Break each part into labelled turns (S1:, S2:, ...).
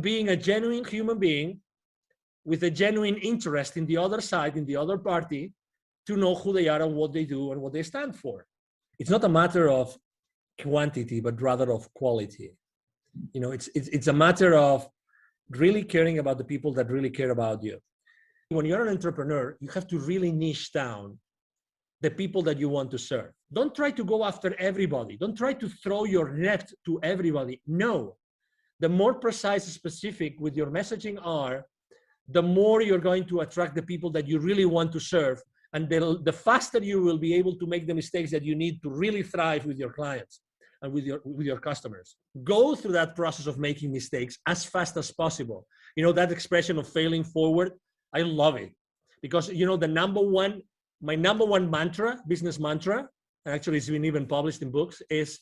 S1: being a genuine human being with a genuine interest in the other side, in the other party, to know who they are and what they do and what they stand for. It's not a matter of quantity, but rather of quality. It's a matter of really caring about the people that really care about you. When you're an entrepreneur, you have to really niche down the people that you want to serve. Don't try to go after everybody. Don't try to throw your net to everybody. No. The more precise and specific with your messaging are, the more you're going to attract the people that you really want to serve. And the faster you will be able to make the mistakes that you need to really thrive with your clients and with your customers. Go through that process of making mistakes as fast as possible. That expression of failing forward, I love it. Because, my number one mantra, business mantra, and actually it's been even published in books, is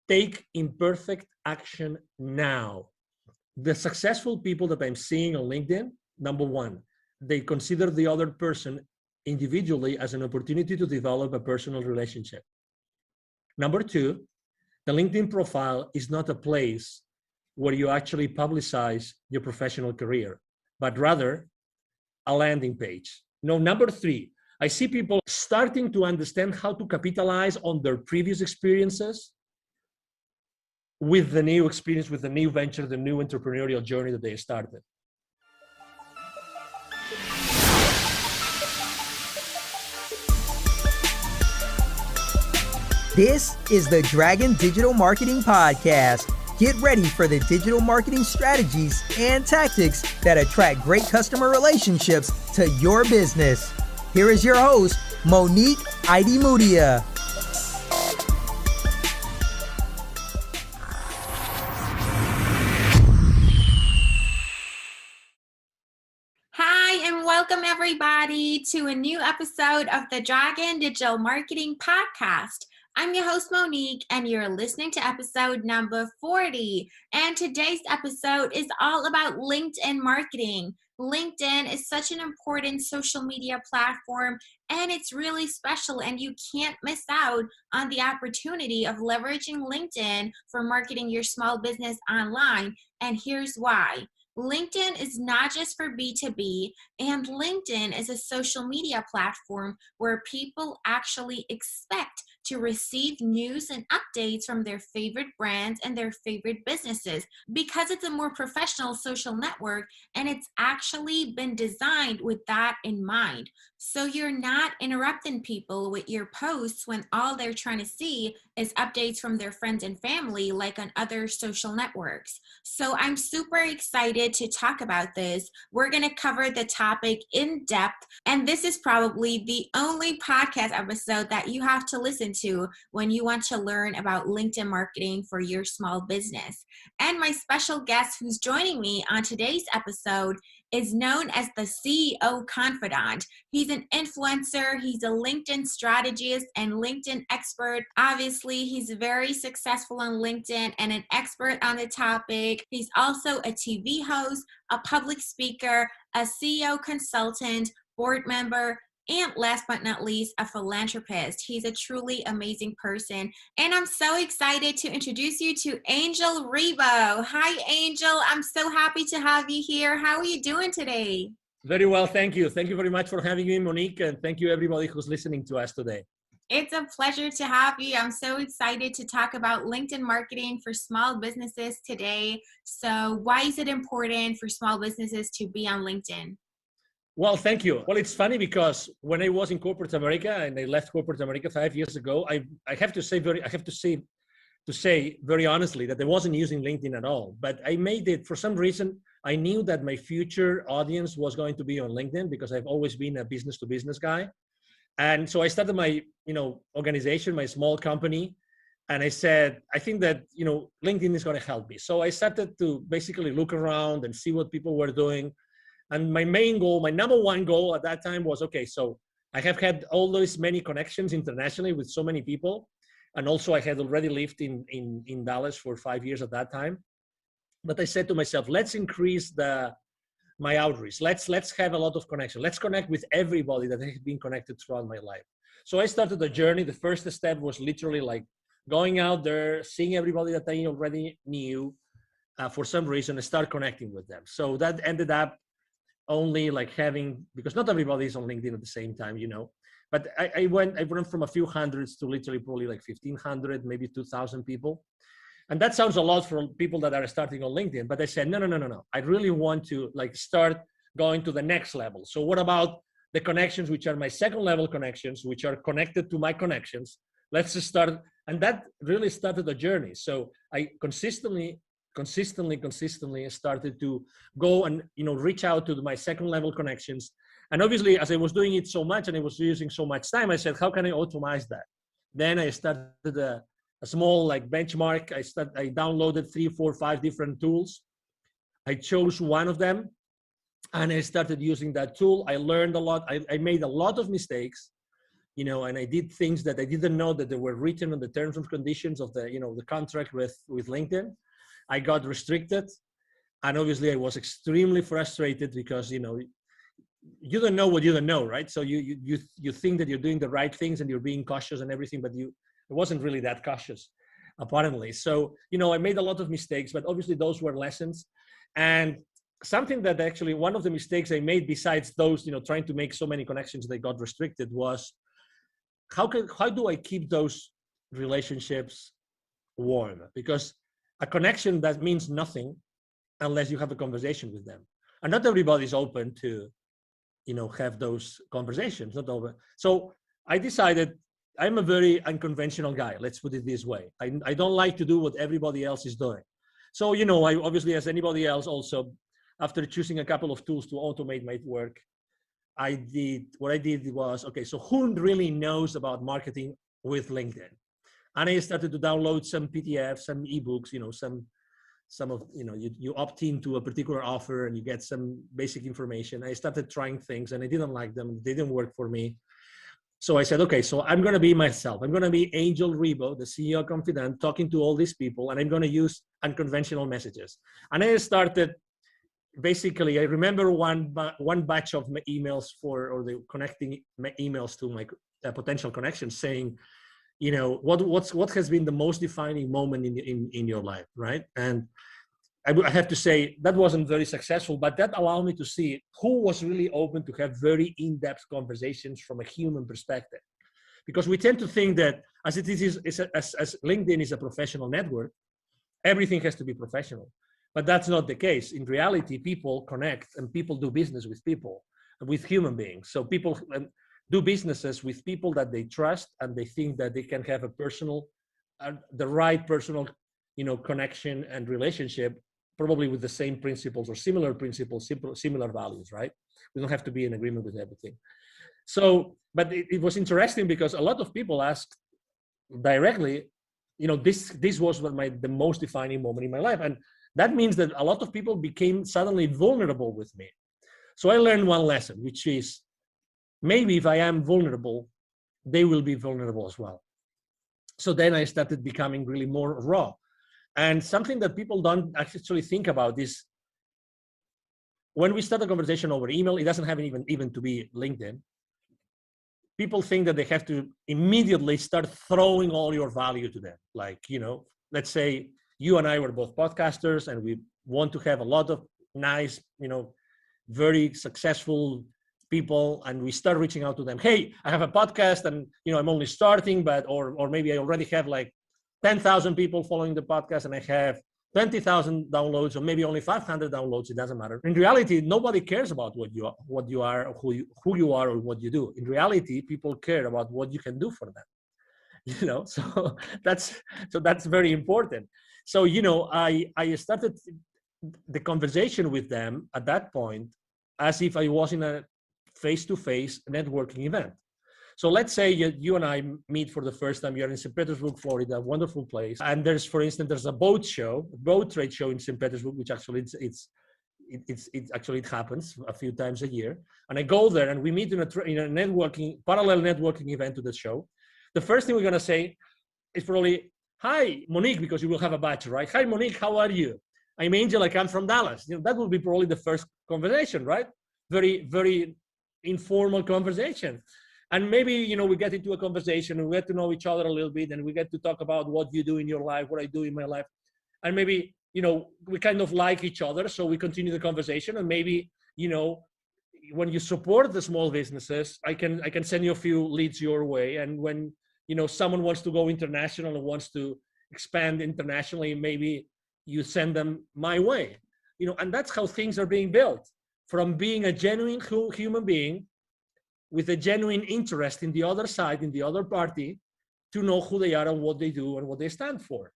S1: take imperfect action now. The successful people that I'm seeing on LinkedIn, number one, they consider the other person individually as an opportunity to develop a personal relationship. Number two, the LinkedIn profile is not a place where you actually publicize your professional career, but rather a landing page. Number three, I see people starting to understand how to capitalize on their previous experiences with the new experience, with the new venture, the new entrepreneurial journey that they started.
S2: This is the Dragon Digital Marketing Podcast. Get ready for the digital marketing strategies and tactics that attract great customer relationships to your business. Here is your host, Monique Idimudia.
S3: Hi, and welcome everybody to a new episode of the Dragon Digital Marketing Podcast. I'm your host, Monique, and you're listening to episode number 40. And today's episode is all about LinkedIn marketing. LinkedIn is such an important social media platform, and it's really special, and you can't miss out on the opportunity of leveraging LinkedIn for marketing your small business online. And here's why. LinkedIn is not just for B2B, and LinkedIn is a social media platform where people actually expect to receive news and updates from their favorite brands and their favorite businesses because it's a more professional social network, and it's actually been designed with that in mind. So you're not interrupting people with your posts when all they're trying to see is updates from their friends and family like on other social networks. So I'm super excited to talk about this. We're going to cover the topic in depth, and this is probably the only podcast episode that you have to listen to when you want to learn about LinkedIn marketing for your small business. And my special guest who's joining me on today's episode is known as the CEO Confidant. He's an influencer, he's a LinkedIn strategist and LinkedIn expert. Obviously, he's very successful on LinkedIn and an expert on the topic. He's also a TV host, a public speaker, a CEO consultant, board member, and last but not least, a philanthropist. He's a truly amazing person. And I'm so excited to introduce you to Angel Rebo. Hi, Angel. I'm so happy to have you here. How are you doing today?
S1: Very well, thank you. Thank you very much for having me, Monique, and thank you everybody who's listening to us today.
S3: It's a pleasure to have you. I'm so excited to talk about LinkedIn marketing for small businesses today. So why is it important for small businesses to be on LinkedIn?
S1: Well, thank you. Well, it's funny because when I was in corporate America and I left corporate America 5 years ago, I have to say very honestly that I wasn't using LinkedIn at all. But I made it for some reason. I knew that my future audience was going to be on LinkedIn because I've always been a business to business guy. And so I started my, organization, my small company. And I said, I think that, LinkedIn is going to help me. So I started to basically look around and see what people were doing. And my main goal, my number one goal at that time was, okay, so I have had all those many connections internationally with so many people. And also I had already lived in Dallas for 5 years at that time. But I said to myself, let's increase my outreach. Let's have a lot of connection. Let's connect with everybody that has been connected throughout my life. So I started the journey. The first step was literally like going out there, seeing everybody that I already knew, for some reason, I started connecting with them. So that ended up only like having, because not everybody is on LinkedIn at the same time, but I went from a few hundreds to literally probably like 1,500, maybe 2,000 people. And that sounds a lot for people that are starting on LinkedIn, but I said, no. I really want to like start going to the next level. So what about the connections, which are my second level connections, which are connected to my connections? Let's just start. And that really started the journey. So I consistently started to go and, reach out to my second level connections. And obviously, as I was doing it so much and I was using so much time, I said, how can I automate that? Then I started a small like benchmark. I downloaded 3, 4, 5 different tools. I chose one of them and I started using that tool. I learned a lot. I made a lot of mistakes, and I did things that I didn't know that they were written on the terms and conditions of the, the contract with LinkedIn. I got restricted. And obviously I was extremely frustrated because, you don't know what you don't know, right? So you think that you're doing the right things and you're being cautious and everything, but it wasn't really that cautious, apparently. So, I made a lot of mistakes, but obviously those were lessons. And something that actually, one of the mistakes I made besides those, trying to make so many connections that got restricted was, how do I keep those relationships warm? Because a connection that means nothing unless you have a conversation with them. And not everybody's open to, have those conversations, not over. So I decided I'm a very unconventional guy. Let's put it this way. I don't like to do what everybody else is doing. So, I obviously, as anybody else also, after choosing a couple of tools to automate my work, what I did was, okay, so who really knows about marketing with LinkedIn? And I started to download some PDFs, some ebooks, some of, you opt into a particular offer and you get some basic information. I started trying things and I didn't like them. They didn't work for me. So I said, okay, so I'm going to be myself. I'm going to be Angel Rebo, the CEO of Confidant, talking to all these people, and I'm going to use unconventional messages. And I started, basically, I remember one batch of my emails or the connecting emails to my potential connections saying, what has been the most defining moment in your life, right? And I have to say that wasn't very successful, but that allowed me to see who was really open to have very in-depth conversations from a human perspective. Because we tend to think that as LinkedIn is a professional network, everything has to be professional. But that's not the case. In reality, people connect and people do business with people, with human beings. So people do businesses with people that they trust and they think that they can have a personal, the right personal, connection and relationship, probably with the same principles or similar principles, similar values, right? We don't have to be in agreement with everything. So, but it was interesting because a lot of people asked directly, this was the most defining moment in my life. And that means that a lot of people became suddenly vulnerable with me. So I learned one lesson, which is maybe if I am vulnerable, they will be vulnerable as well. So then I started becoming really more raw. And something that people don't actually think about is when we start a conversation over email, it doesn't have even to be LinkedIn. People think that they have to immediately start throwing all your value to them. Like, let's say you and I were both podcasters and we want to have a lot of nice, very successful people, and we start reaching out to them. Hey, I have a podcast and, I'm only starting, but, or maybe I already have like 10,000 people following the podcast and I have 20,000 downloads or maybe only 500 downloads. It doesn't matter. In reality, nobody cares about what you are, who you are or what you do. In reality, people care about what you can do for them. So that's very important. So, I started the conversation with them at that point as if I was in a face-to-face networking event. So let's say you and I meet for the first time. You're in St. Petersburg, Florida, a wonderful place. And there's a boat trade show in St. Petersburg, which actually it happens a few times a year. And I go there and we meet in a parallel networking event to the show. The first thing we're going to say is probably, hi, Monique, because you will have a badge, right? Hi, Monique, how are you? I'm Angel, I come from Dallas. That will be probably the first conversation, right? Very, very informal conversation. And maybe, we get into a conversation and we get to know each other a little bit and we get to talk about what you do in your life, what I do in my life. And maybe we kind of like each other, so we continue the conversation. And maybe, when you support the small businesses, I can send you a few leads your way. And when, someone wants to go international and wants to expand internationally, maybe you send them my way, and that's how things are being built, from being a genuine human being with a genuine interest in the other side, in the other party, to know who they are and what they do and what they stand for.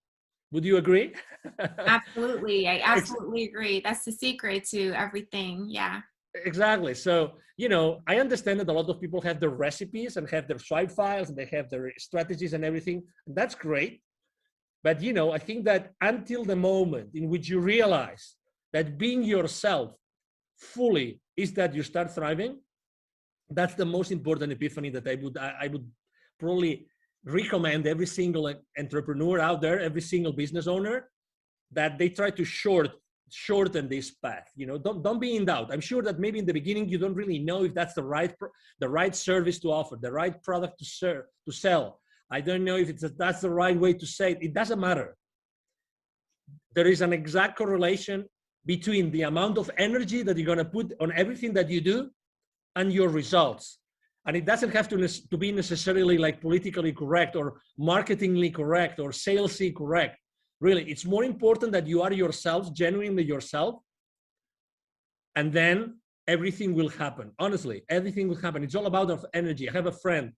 S1: Would you agree?
S3: Absolutely. I absolutely agree. That's the secret to everything. Yeah.
S1: Exactly. So, I understand that a lot of people have their recipes and have their swipe files and they have their strategies and everything. And that's great. But, I think that until the moment in which you realize that being yourself fully is that you start thriving, that's the most important epiphany that I would probably recommend every single entrepreneur out there, every single business owner, that they try to shorten this path. Don't be in doubt. I'm sure that maybe in the beginning you don't really know if that's the right service to offer, the right product to sell. I don't know if that's the right way to say it. It doesn't matter. There is an exact correlation between the amount of energy that you're going to put on everything that you do and your results. And it doesn't have to be necessarily like politically correct or marketingly correct or salesy correct. Really, it's more important that you are yourself, genuinely yourself, and then everything will happen. Honestly, everything will happen. It's all about energy. I have a friend.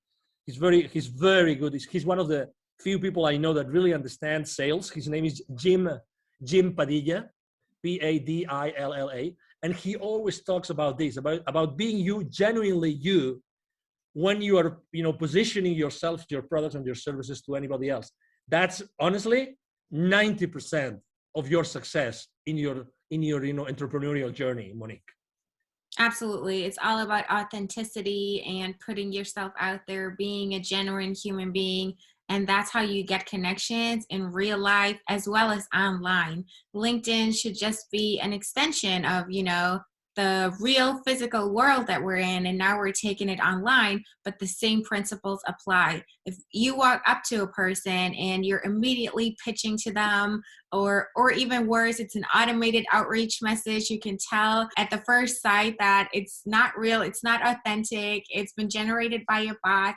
S1: He's very good. He's one of the few people I know that really understand sales. His name is Jim Padilla, Padilla, and he always talks about this, about being you, genuinely you, when you are, positioning yourself, your products and your services to anybody else. That's honestly 90% of your success in your entrepreneurial journey, Monique.
S3: Absolutely. It's all about authenticity and putting yourself out there, being a genuine human being. And that's how you get connections in real life as well as online. LinkedIn should just be an extension of, the real physical world that we're in, and now we're taking it online, but the same principles apply. If you walk up to a person and you're immediately pitching to them, or even worse, it's an automated outreach message, you can tell at the first sight that it's not real, it's not authentic, it's been generated by a bot,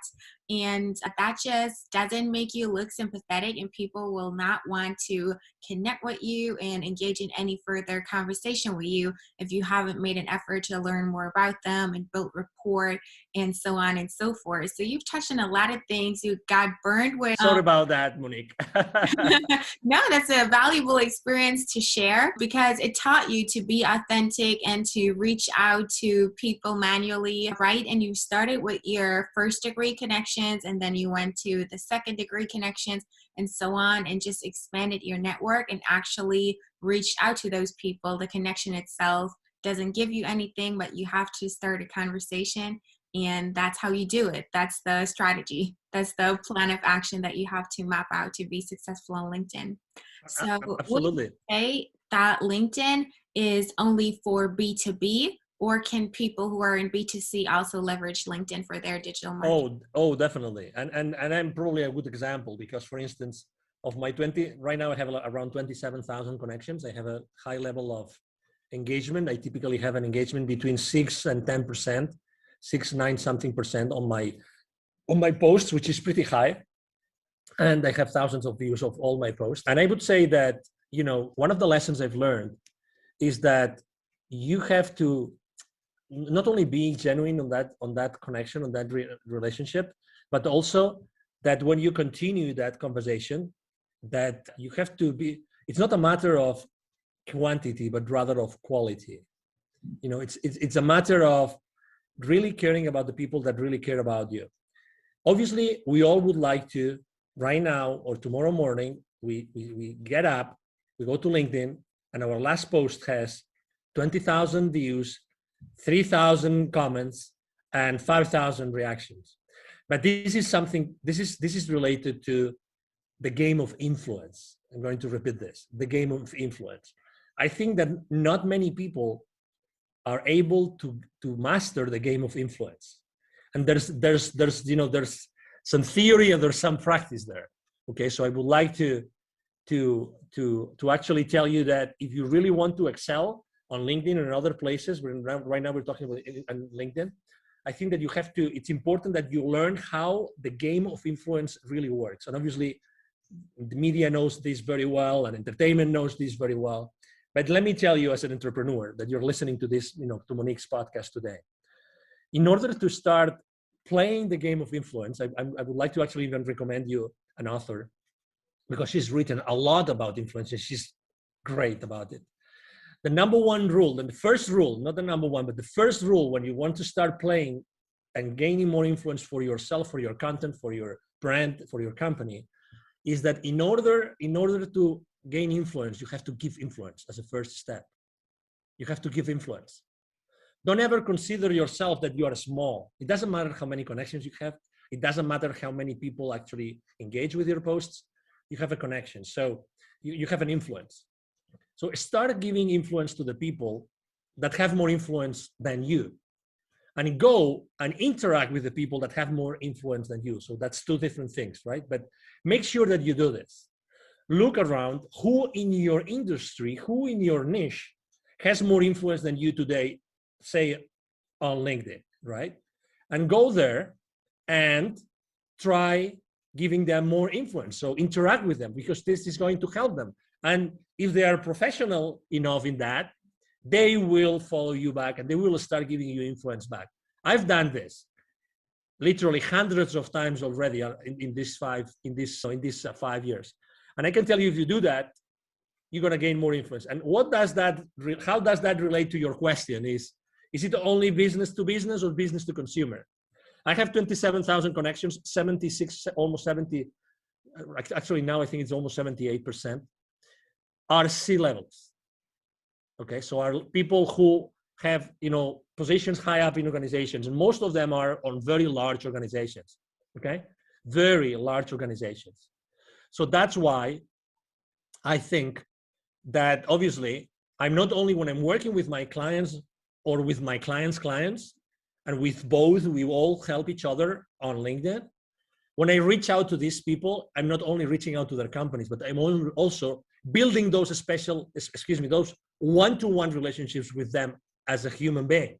S3: and that just doesn't make you look sympathetic, and people will not want to connect with you and engage in any further conversation with you if you haven't made an effort to learn more about them and build rapport and so on and so forth. So you've touched on a lot of things. You got burned with.
S1: Sorry about that, Monique.
S3: No, that's a valuable experience to share because it taught you to be authentic and to reach out to people manually, right? And you started with your first degree connections, and then you went to the second degree connections and so on, and just expanded your network and actually reached out to those people. The connection itself doesn't give you anything, but you have to start a conversation, and that's how you do it. That's the strategy. That's the plan of action that you have to map out to be successful on LinkedIn. So
S1: absolutely.
S3: Would you say that LinkedIn is only for B2B, or can people who are in B2C also leverage LinkedIn for their digital marketing?
S1: Oh, definitely. And I'm probably a good example because, for instance, of my 20, right now I have around 27,000 connections. I have a high level of engagement. I typically have an engagement between 6 and 10%, 9 something percent on my posts, which is pretty high. And I have thousands of views of all my posts. And I would say that, one of the lessons I've learned is that you have to not only be genuine on that connection, on that relationship, but also that when you continue that conversation, that you have to be, it's not a matter of quantity, but rather of quality. It's a matter of really caring about the people that really care about you. Obviously, we all would like to, right now or tomorrow morning, we get up, we go to LinkedIn, and our last post has 20,000 views, 3,000 comments, and 5,000 reactions. But this is related to the game of influence. I'm going to repeat this, the game of influence. I think that not many people are able to master the game of influence. And there's some theory and there's some practice there. Okay, so I would like to to actually tell you that if you really want to excel on LinkedIn and other places, right now we're talking about LinkedIn, I think that it's important that you learn how the game of influence really works. And obviously, the media knows this very well, and entertainment knows this very well. But let me tell you, as an entrepreneur, that you're listening to this, to Monique's podcast today. In order to start playing the game of influence, I would like to actually even recommend you an author, because she's written a lot about influence, and she's great about it. The number one rule, and the first rule, not the number one, but the first rule when you want to start playing and gaining more influence for yourself, for your content, for your brand, for your company, is that in order to gain influence, you have to give influence as a first step. You have to give influence. Don't ever consider yourself that you are small. It doesn't matter how many connections you have. It doesn't matter how many people actually engage with your posts. You have a connection. So you have an influence. So start giving influence to the people that have more influence than you, and go and interact with the people that have more influence than you. So that's two different things, right? But make sure that you do this. Look around who in your industry, who in your niche has more influence than you today, say on LinkedIn, right? And go there and try giving them more influence. So interact with them, because this is going to help them. And if they are professional enough in that, they will follow you back and they will start giving you influence back. I've done this literally hundreds of times already in these 5 years. And I can tell you, if you do that, you're going to gain more influence. And how does that relate to your question? Is it only business to business or business to consumer? I have 27,000 connections, 76, almost 70, actually now I think it's almost 78% are C-levels. Okay, so are people who have, positions high up in organizations, and most of them are on very large organizations, okay? Very large organizations. So that's why I think that obviously I'm not only, when I'm working with my clients or with my clients' clients, and with both, we all help each other on LinkedIn. When I reach out to these people, I'm not only reaching out to their companies, but I'm also building those those one-to-one relationships with them as a human being.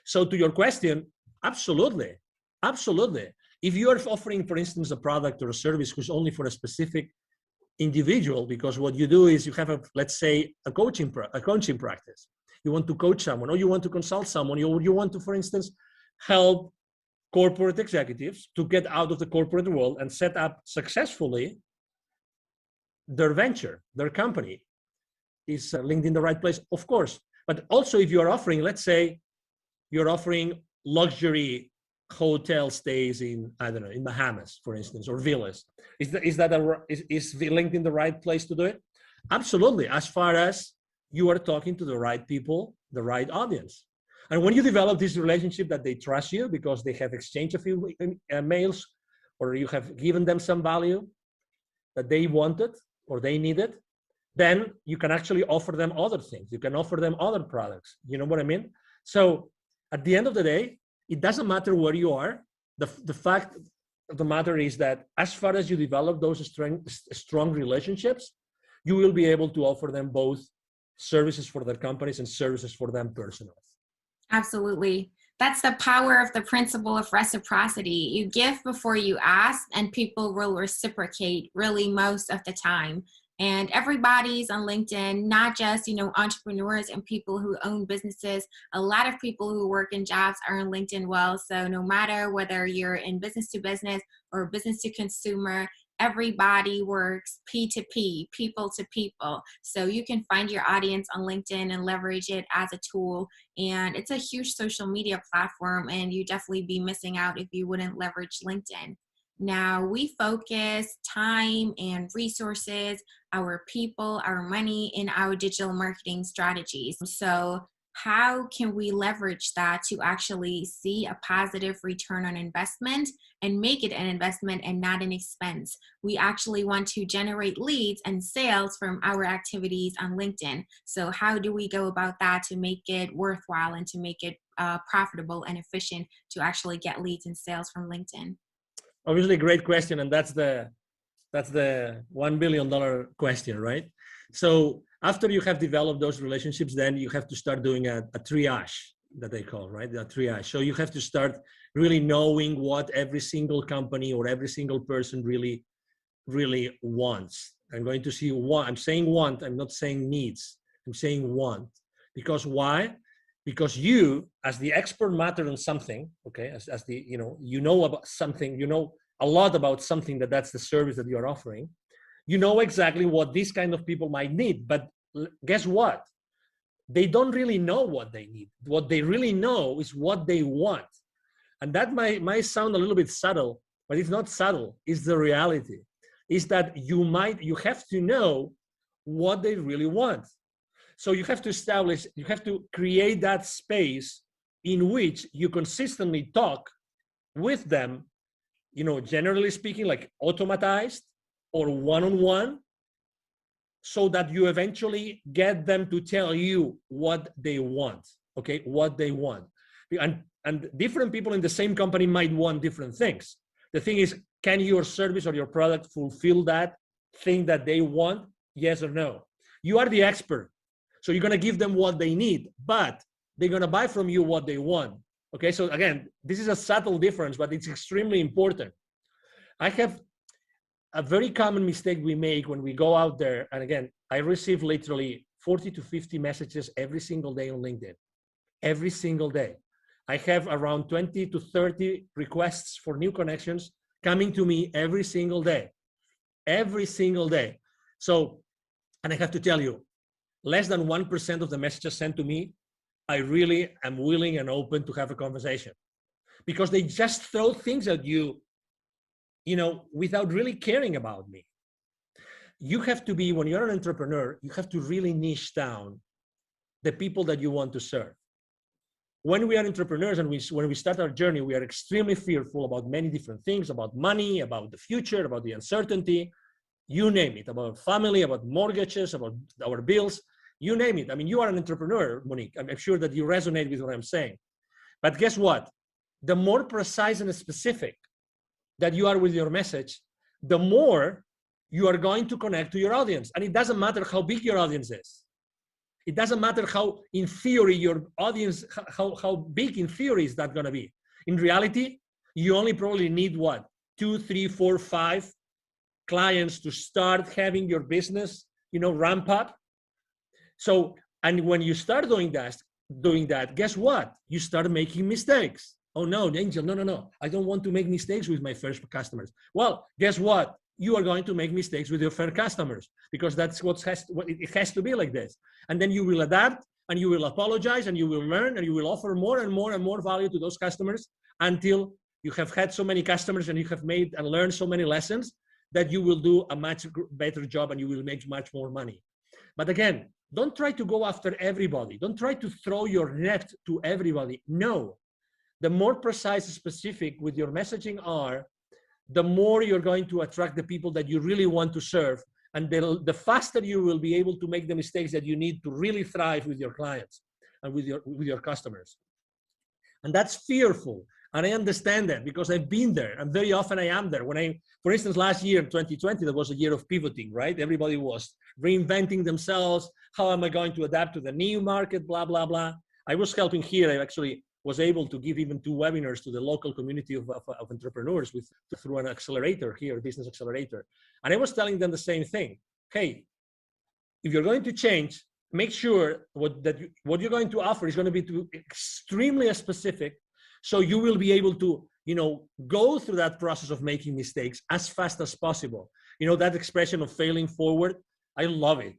S1: So to your question, absolutely. If you are offering, for instance, a product or a service who's only for a specific individual, because what you do is you have let's say a coaching practice. You want to coach someone, or you want to consult someone, you want to, for instance, help corporate executives to get out of the corporate world and set up successfully their venture, their company. Is LinkedIn the right place? Of course. But also, if you're offering, let's say you're offering luxury hotel stays in, I don't know, in Bahamas, for instance, or villas, is LinkedIn the right place to do it? Absolutely, as far as you are talking to the right people, the right audience. And when you develop this relationship that they trust you because they have exchanged a few mails, or you have given them some value that they wanted or they needed, then you can actually offer them other things. You can offer them other products. You know what I mean? So at the end of the day, it doesn't matter where you are. The fact of the matter is that as far as you develop those strong relationships, you will be able to offer them both services for their companies and services for them personally.
S3: Absolutely. That's the power of the principle of reciprocity. You give before you ask, and people will reciprocate really most of the time. And everybody's on LinkedIn, not just, entrepreneurs and people who own businesses. A lot of people who work in jobs are on LinkedIn well. So no matter whether you're in business to business or business to consumer, everybody works P2P, people to people. So you can find your audience on LinkedIn and leverage it as a tool. And it's a huge social media platform, and you definitely be missing out if you wouldn't leverage LinkedIn. Now, we focus time and resources, our people, our money in our digital marketing strategies. So how can we leverage that to actually see a positive return on investment and make it an investment and not an expense? We actually want to generate leads and sales from our activities on LinkedIn. So how do we go about that to make it worthwhile and to make it profitable and efficient to actually get leads and sales from LinkedIn?
S1: Obviously, great question. And that's the That's the $1 billion question, right? So after you have developed those relationships, then you have to start doing a triage that they call, right? The triage. So you have to start really knowing what every single company or every single person really wants. I'm going to see what I'm saying want, I'm not saying needs. I'm saying want. Because why? Because you, as the expert matter on something, okay, as the, you know about something, you know a lot about something that's the service that you're offering, you know exactly what these kind of people might need. But guess what? They don't really know what they need. What they really know is what they want. And that might sound a little bit subtle, but it's not subtle. It's the reality. Is that you have to know what they really want. So you have to create that space in which you consistently talk with them, generally speaking, like automatized or one-on-one, so that you eventually get them to tell you what they want, okay, what they want. And different people in the same company might want different things. The thing is, can your service or your product fulfill that thing that they want? Yes or no? You are the expert. So you're going to give them what they need, but they're going to buy from you what they want. Okay, so again, this is a subtle difference, but it's extremely important. I have a very common mistake we make when we go out there. And again, I receive literally 40 to 50 messages every single day on LinkedIn. Every single day. I have around 20 to 30 requests for new connections coming to me every single day. Every single day. So, and I have to tell you, less than 1% of the messages sent to me, I really am willing and open to have a conversation, because they just throw things at you, without really caring about me. You have to be, when you're an entrepreneur, you have to really niche down the people that you want to serve. When we are entrepreneurs and when we start our journey, we are extremely fearful about many different things, about money, about the future, about the uncertainty, you name it, about family, about mortgages, about our bills, you name it. I mean, you are an entrepreneur, Monique. I'm sure that you resonate with what I'm saying. But guess what? The more precise and specific that you are with your message, the more you are going to connect to your audience. And it doesn't matter how big your audience is. It doesn't matter how, in theory, your audience, how big in theory is that going to be. In reality, you only probably need what? 2, 3, 4, 5 clients to start having your business, ramp up. So, and when you start doing that, guess what? You start making mistakes. Oh no, Angel, no. I don't want to make mistakes with my first customers. Well, guess what? You are going to make mistakes with your first customers, because that's it has to be like this. And then you will adapt, and you will apologize, and you will learn, and you will offer more and more and more value to those customers until you have had so many customers and you have made and learned so many lessons that you will do a much better job and you will make much more money. But again, don't try to go after everybody. Don't try to throw your net to everybody. No. The more precise and specific with your messaging are, the more you're going to attract the people that you really want to serve. And the faster you will be able to make the mistakes that you need to really thrive with your clients and with your customers. And that's fearful. And I understand that, because I've been there, and very often I am there. For instance, last year, 2020, that was a year of pivoting, right? Everybody was reinventing themselves. How am I going to adapt to the new market, blah, blah, blah. I was helping here. I actually was able to give even 2 webinars to the local community of entrepreneurs through an accelerator here, business accelerator. And I was telling them the same thing. Hey, if you're going to change, make sure what you're going to offer is going to be extremely specific, so you will be able to, go through that process of making mistakes as fast as possible. That expression of failing forward, I love it,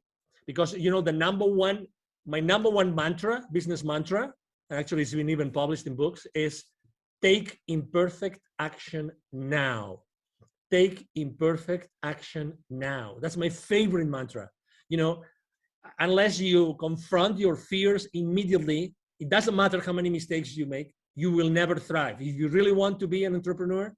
S1: because, my number one mantra, business mantra, and actually it's been even published in books, is take imperfect action now. Take imperfect action now. That's my favorite mantra. Unless you confront your fears immediately, it doesn't matter how many mistakes you make, you will never thrive. If you really want to be an entrepreneur,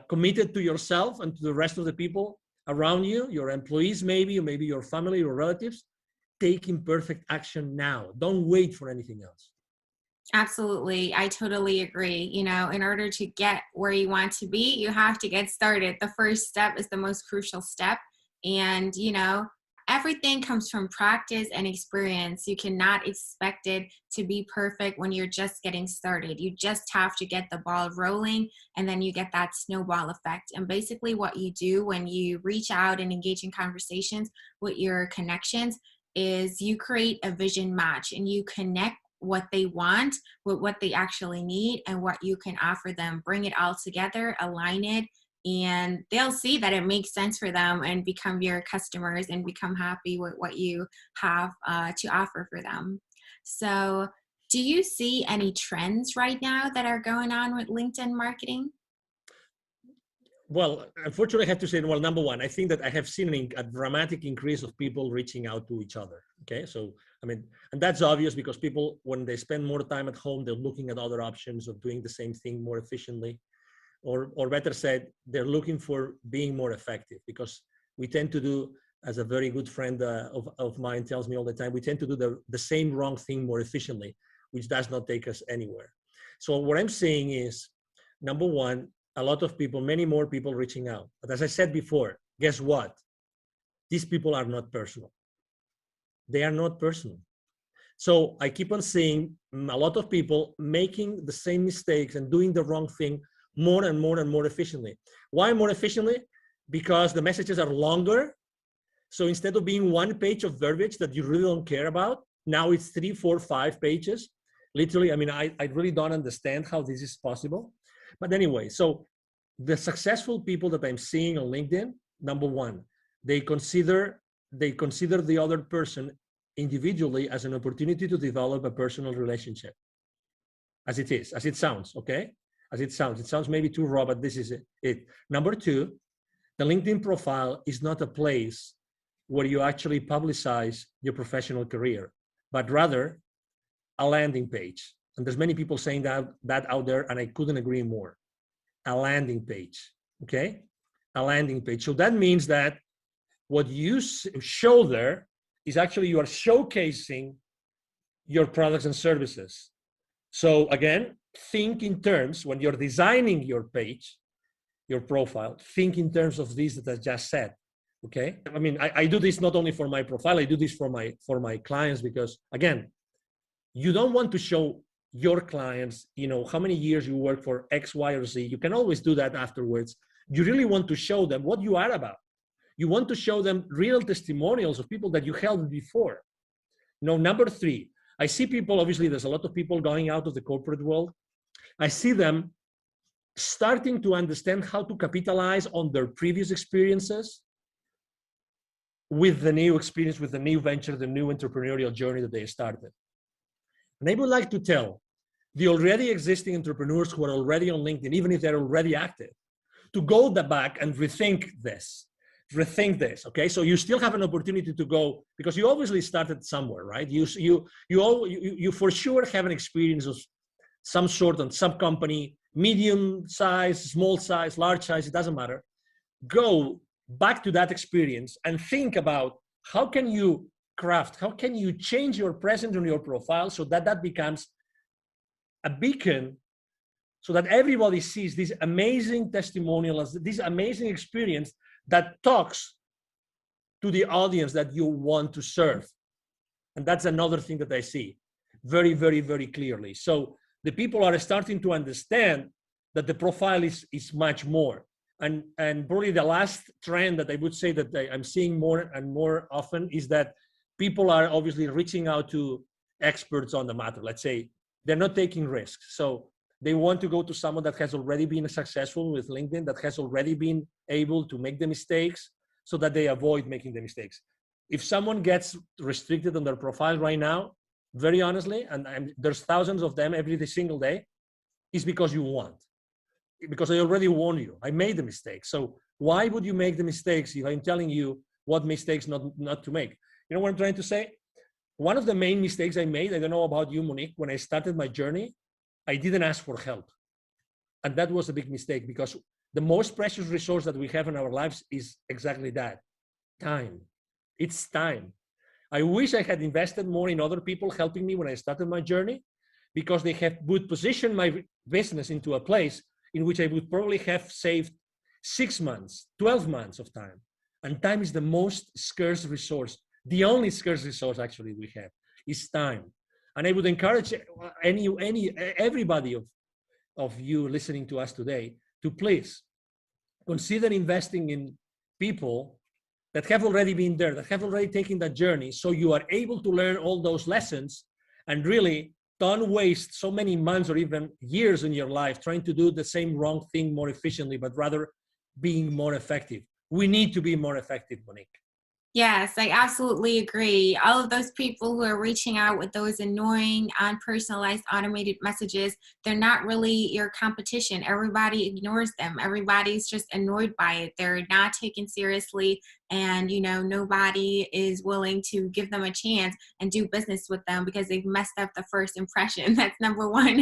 S1: committed to yourself and to the rest of the people around you, your employees maybe, or maybe your family or relatives, take imperfect action now. Don't wait for anything else.
S3: Absolutely. I totally agree. You know, in order to get where you want to be, you have to get started. The first step is the most crucial step. And, you know, everything comes from practice and experience. You cannot expect it to be perfect when you're just getting started. You just have to get the ball rolling, and then you get that snowball effect. And basically, what you do when you reach out and engage in conversations with your connections is you create a vision match, and you connect what they want with what they actually need and what you can offer them. Bring it all together, align it, and they'll see that it makes sense for them and become your customers and become happy with what you have to offer for them. So, do you see any trends right now that are going on with LinkedIn marketing?
S1: Well, unfortunately, I have to say, well, number one, I think that I have seen a dramatic increase of people reaching out to each other. Okay. So, I mean, and that's obvious because people, when they spend more time at home, they're looking at other options of doing the same thing more efficiently, or better said, they're looking for being more effective, because we tend to do, as a very good friend of mine tells me all the time, we tend to do the same wrong thing more efficiently, which does not take us anywhere. So what I'm saying is, number one, a lot of people, many more people reaching out. But as I said before, guess what? These people are not personal. They are not personal. So I keep on seeing a lot of people making the same mistakes and doing the wrong thing more and more and more efficiently. Why more efficiently? Because the messages are longer. So instead of being one page of verbiage that you really don't care about, now it's 3, 4, 5 pages. Literally, I mean, I really don't understand how this is possible. But anyway, so the successful people that I'm seeing on LinkedIn, number one, they consider the other person individually as an opportunity to develop a personal relationship. As it sounds, okay? As it sounds maybe too raw, but this is it. Number two, the LinkedIn profile is not a place where you actually publicize your professional career, but rather a landing page. And there's many people saying that out there, and I couldn't agree more. A landing page, okay? A landing page. So that means that what you show there is actually you are showcasing your products and services. So again, think in terms, when you're designing your page, your profile, think in terms of this that I just said, okay? I mean, I do this not only for my profile, I do this for my clients, because again, you don't want to show your clients, you know, how many years you work for X, Y, or Z. You can always do that afterwards. You really want to show them what you are about. You want to show them real testimonials of people that you helped before. Now, number three, I see people, obviously, there's a lot of people going out of the corporate world. I see them starting to understand how to capitalize on their previous experiences with the new experience, with the new venture, the new entrepreneurial journey that they started. And I would like to tell the already existing entrepreneurs who are already on LinkedIn, even if they're already active, to go back and rethink this, okay? So you still have an opportunity to go, because you obviously started somewhere, right? You for sure have an experience of some sort on some company, medium size, small size, large size, it doesn't matter. Go back to that experience and think about how can you change your presence on your profile so that becomes a beacon, so that everybody sees this amazing testimonial, this amazing experience that talks to the audience that you want to serve. And that's another thing that I see very, very, very clearly. So the people are starting to understand that the profile is much more. And probably the last trend that I would say that I'm seeing more and more often is that people are obviously reaching out to experts on the matter. Let's say they're not taking risks. So they want to go to someone that has already been successful with LinkedIn, that has already been able to make the mistakes so that they avoid making the mistakes. If someone gets restricted on their profile right now, very honestly, and there's thousands of them every single day, is because you want. Because I already warned you. I made the mistakes. So why would you make the mistakes if I'm telling you what mistakes not to make? You know what I'm trying to say? One of the main mistakes I made, I don't know about you, Monique, when I started my journey, I didn't ask for help. And that was a big mistake, because the most precious resource that we have in our lives is exactly that, time. It's time. I wish I had invested more in other people helping me when I started my journey, because they would position my business into a place in which I would probably have saved 6 months, 12 months of time. And time is the most scarce resource. The only scarce resource actually we have is time. And I would encourage everybody of you listening to us today to please consider investing in people that have already been there, that have already taken that journey, so you are able to learn all those lessons and really don't waste so many months or even years in your life trying to do the same wrong thing more efficiently, but rather being more effective. We need to be more effective, Monique.
S3: Yes, I absolutely agree. All of those people who are reaching out with those annoying, unpersonalized, automated messages, they're not really your competition. Everybody ignores them. Everybody's just annoyed by it. They're not taken seriously. And, nobody is willing to give them a chance and do business with them because they've messed up the first impression. That's number one.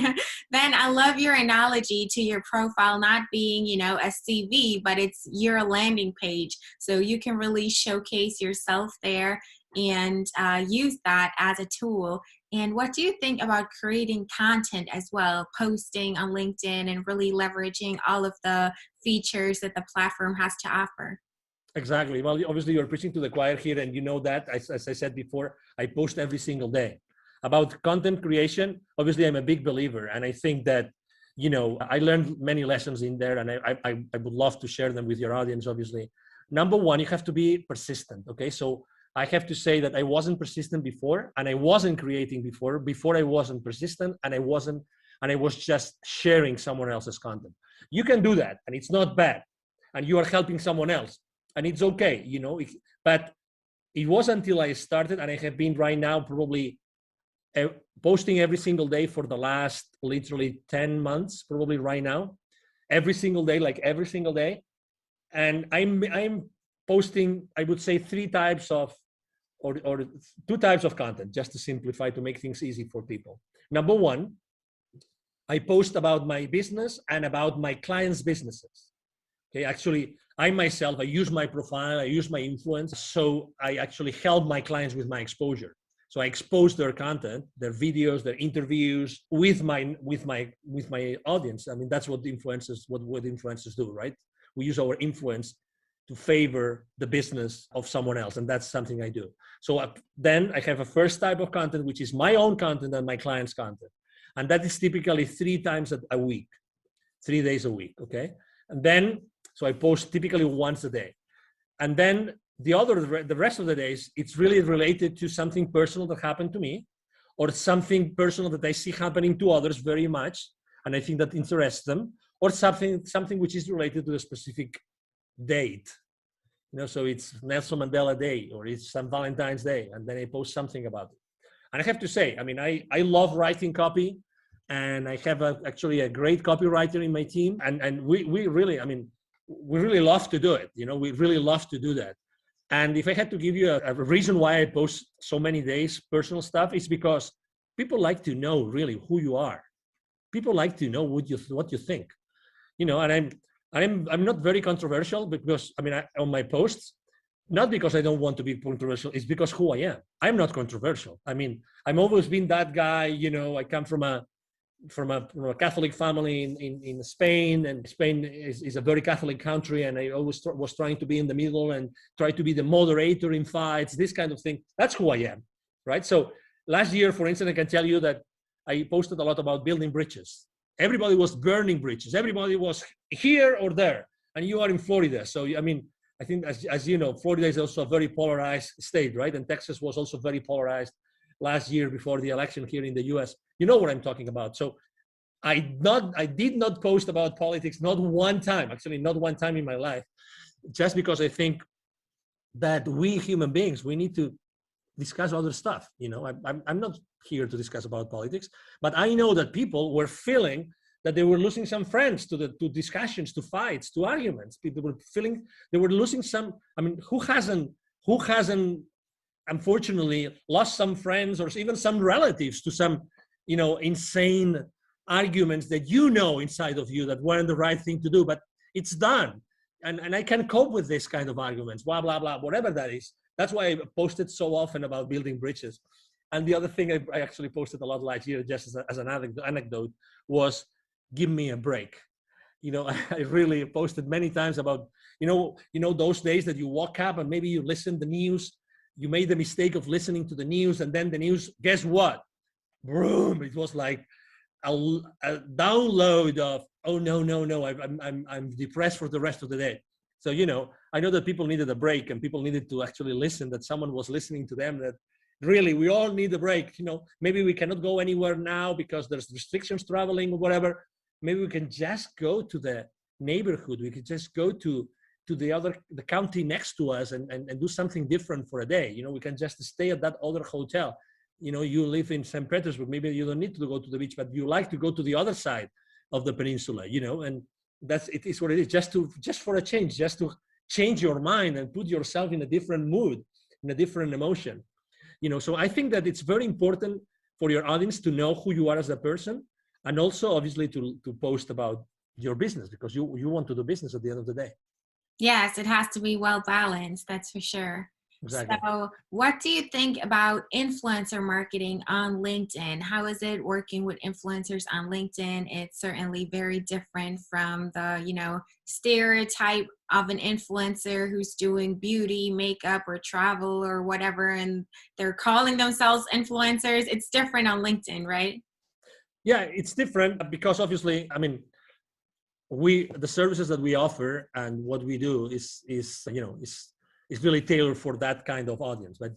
S3: Then I love your analogy to your profile not being, a CV, but it's your landing page. So you can really showcase yourself there and use that as a tool. And what do you think about creating content as well, posting on LinkedIn and really leveraging all of the features that the platform has to offer?
S1: Exactly. Well, obviously you're preaching to the choir here, and you know that, as I said before, I post every single day. About content creation, obviously I'm a big believer, and I think that, I learned many lessons in there, and I would love to share them with your audience, obviously. Number one, you have to be persistent, okay? So I have to say that I wasn't persistent before, and I wasn't creating before I wasn't persistent, and I was just sharing someone else's content. You can do that, and it's not bad, and you are helping someone else. And it's okay, but it was until I started, and I have been right now probably posting every single day for the last literally 10 months, probably right now, every single day. And I'm posting, I would say, three types of, or two types of content, just to simplify, to make things easy for people. Number one, I post about my business and about my clients' businesses. Okay, actually, I myself, I use my profile, I use my influence, so I actually help my clients with my exposure. So I expose their content, their videos, their interviews with my audience. I mean, that's what influencers do, right? We use our influence to favor the business of someone else, and that's something I do. So then I have a first type of content, which is my own content and my clients' content, and that is typically 3 times a week, 3 days a week. Okay, and then. So I post typically once a day. And then the rest of the days, it's really related to something personal that happened to me, or something personal that I see happening to others very much, and I think that interests them, or something which is related to a specific date. So it's Nelson Mandela Day, or it's St. Valentine's Day, and then I post something about it. And I have to say, I mean, I love writing copy, and I have actually a great copywriter in my team, and we really, I mean, we really love to do it. We really love to do that. And if I had to give you a reason why I post so many days personal stuff, it's because people like to know really who you are. People like to know what you think. And I'm not very controversial, because on my posts, not because I don't want to be controversial, it's because who I am. I'm not controversial. I mean, I've always been that guy. I come from a Catholic family in Spain, and Spain is a very Catholic country, and I always was trying to be in the middle and try to be the moderator in fights, this kind of thing. That's who I am, right? So last year, for instance, I can tell you that I posted a lot about building bridges. Everybody was burning bridges. Everybody was here or there, and you are in Florida. So, I mean, I think, as you know, Florida is also a very polarized state, right? And Texas was also very polarized last year before the election here in the US. You know what I'm talking about. So I did not post about politics, not one time, actually not one time in my life, just because I think that we human beings, we need to discuss other stuff. I'm not here to discuss about politics, but I know that people were feeling that they were losing some friends to discussions, to fights, to arguments. People were feeling they were losing some. I mean, who hasn't unfortunately lost some friends or even some relatives to some insane arguments that inside of you that weren't the right thing to do, but it's done, and I can cope with this kind of arguments, blah blah blah, whatever that is. That's why I posted so often about building bridges. And the other thing I actually posted a lot last year, just as an anecdote, was give me a break. I really posted many times about, those days that you woke up and maybe you listened to the news, you made the mistake of listening to the news, and then the news, guess what? Boom! It was like a download of, oh no, I'm depressed for the rest of the day. So I know that people needed a break, and people needed to actually listen, that someone was listening to them, that really we all need a break. Maybe we cannot go anywhere now because there's restrictions traveling or whatever. Maybe we can just go to the neighborhood. We could just go to the county next to us and do something different for a day. We can just stay at that other hotel. You live in St. Petersburg, maybe you don't need to go to the beach, but you like to go to the other side of the peninsula, and it is what it is, just for a change, just to change your mind and put yourself in a different mood, in a different emotion. So I think that it's very important for your audience to know who you are as a person, and also obviously to post about your business, because you want to do business at the end of the day.
S3: Yes, it has to be well balanced, that's for sure.
S1: Exactly.
S3: So what do you think about influencer marketing on LinkedIn? How is it working with influencers on LinkedIn? It's certainly very different from the, stereotype of an influencer who's doing beauty, makeup, or travel or whatever, and they're calling themselves influencers. It's different on LinkedIn, right?
S1: Yeah, it's different because obviously, the services that we offer and what we do is really tailored for that kind of audience. But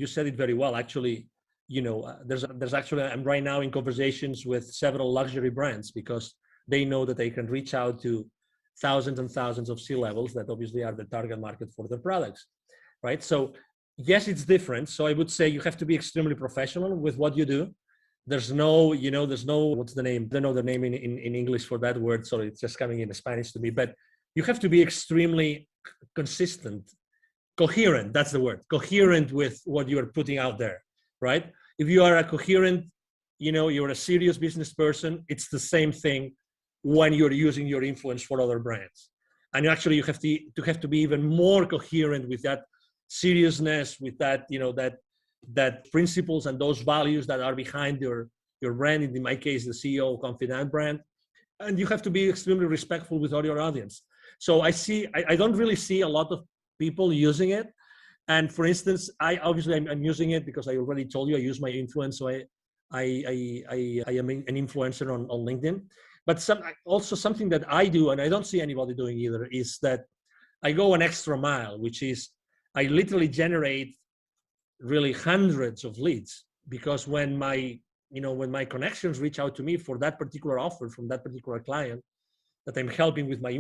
S1: you said it very well. Actually, there's actually, I'm right now in conversations with several luxury brands because they know that they can reach out to thousands and thousands of C-levels that obviously are the target market for their products, right? So yes, it's different. So I would say you have to be extremely professional with what you do. There's no, what's the name? I don't know the name in English for that word. So it's just coming in Spanish to me, but you have to be extremely consistent, coherent. That's the word, coherent with what you are putting out there, right? If you are a coherent, you're a serious business person, it's the same thing when you're using your influence for other brands. And actually you have to be even more coherent with that seriousness, with that, that principles and those values that are behind your brand, in my case, the CEO of Confidant brand. And you have to be extremely respectful with all your audience. So I don't really see a lot of people using it. And for instance, I'm using it because I already told you I use my influence. So I am an influencer on LinkedIn. But something that I do, and I don't see anybody doing either, is that I go an extra mile, which is I literally generate really hundreds of leads, because when my connections reach out to me for that particular offer from that particular client that I'm helping with my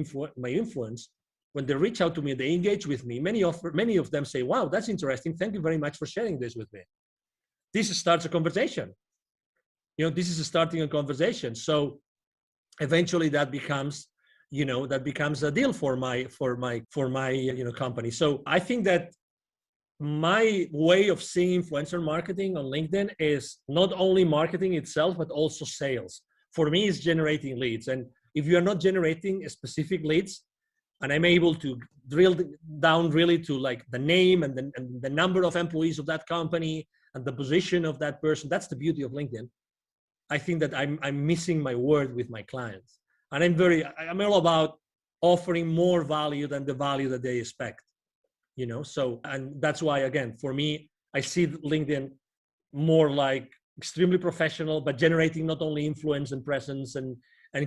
S1: influence, when they reach out to me, they engage with me. Many of them say, "Wow, that's interesting. Thank you very much for sharing this with me." This starts a conversation. This is starting a conversation. So eventually that becomes a deal for my company. So I think that my way of seeing influencer marketing on LinkedIn is not only marketing itself, but also sales. For me, it's generating leads. And if you are not generating specific leads, and I'm able to drill down really to like the name and the number of employees of that company and the position of that person, that's the beauty of LinkedIn. I think that I'm missing my word with my clients. And I'm all about offering more value than the value that they expect. So, and that's why, again, for me, I see LinkedIn more like extremely professional, but generating not only influence and presence and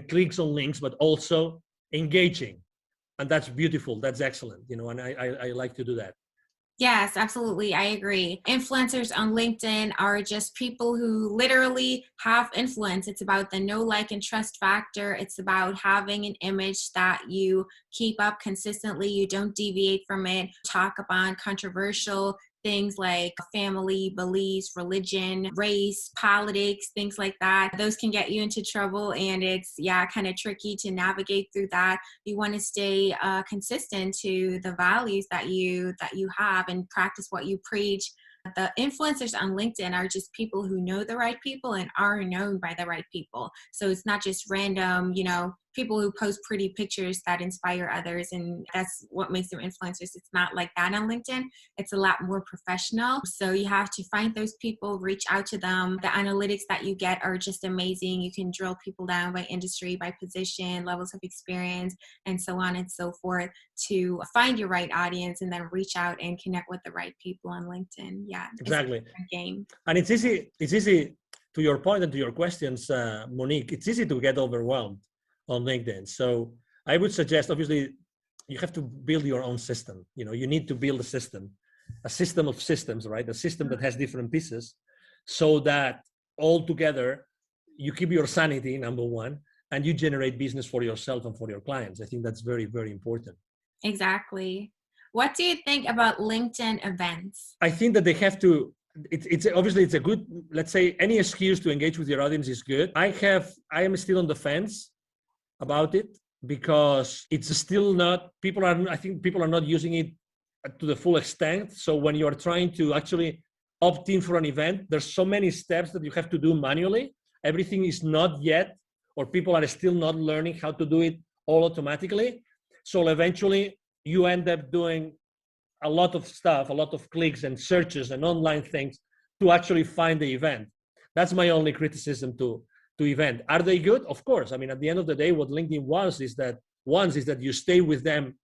S1: clicks on links, but also engaging. And that's beautiful. That's excellent. And I like to do that.
S3: Yes, absolutely. I agree. Influencers on LinkedIn are just people who literally have influence. It's about the know, like, and trust factor. It's about having an image that you keep up consistently. You don't deviate from it. Talk about controversial things like family, beliefs, religion, race, politics, things like that. Those can get you into trouble, and it's kind of tricky to navigate through that. You want to stay consistent to the values that you have and practice what you preach. The influencers on LinkedIn are just people who know the right people and are known by the right people. So it's not just random, people who post pretty pictures that inspire others, and that's what makes them influencers. It's not like that on LinkedIn. It's a lot more professional. So you have to find those people, reach out to them. The analytics that you get are just amazing. You can drill people down by industry, by position, levels of experience, and so on and so forth to find your right audience and then reach out and connect with the right people on LinkedIn. Yeah,
S1: exactly.
S3: It's a different game.
S1: And it's easy to your point and to your questions, Monique, it's easy to get overwhelmed on LinkedIn. So I would suggest, obviously, you have to build your own system. You need to build a system of systems, right? A system that has different pieces so that all together you keep your sanity, number one, and you generate business for yourself and for your clients. I think that's very, very important.
S3: Exactly. What do you think about LinkedIn events?
S1: I think that they have to, it's obviously it's a good, let's say any excuse to engage with your audience is good. I am still on the fence about it because it's still not, I think people are not using it to the full extent. So when you are trying to actually opt in for an event, there's so many steps that you have to do manually. Everything is not yet, or people are still not learning how to do it all automatically. So eventually you end up doing a lot of stuff, a lot of clicks and searches and online things to actually find the event. That's my only criticism to event. Are they good? Of course. I mean, at the end of the day, what LinkedIn wants is that you stay with them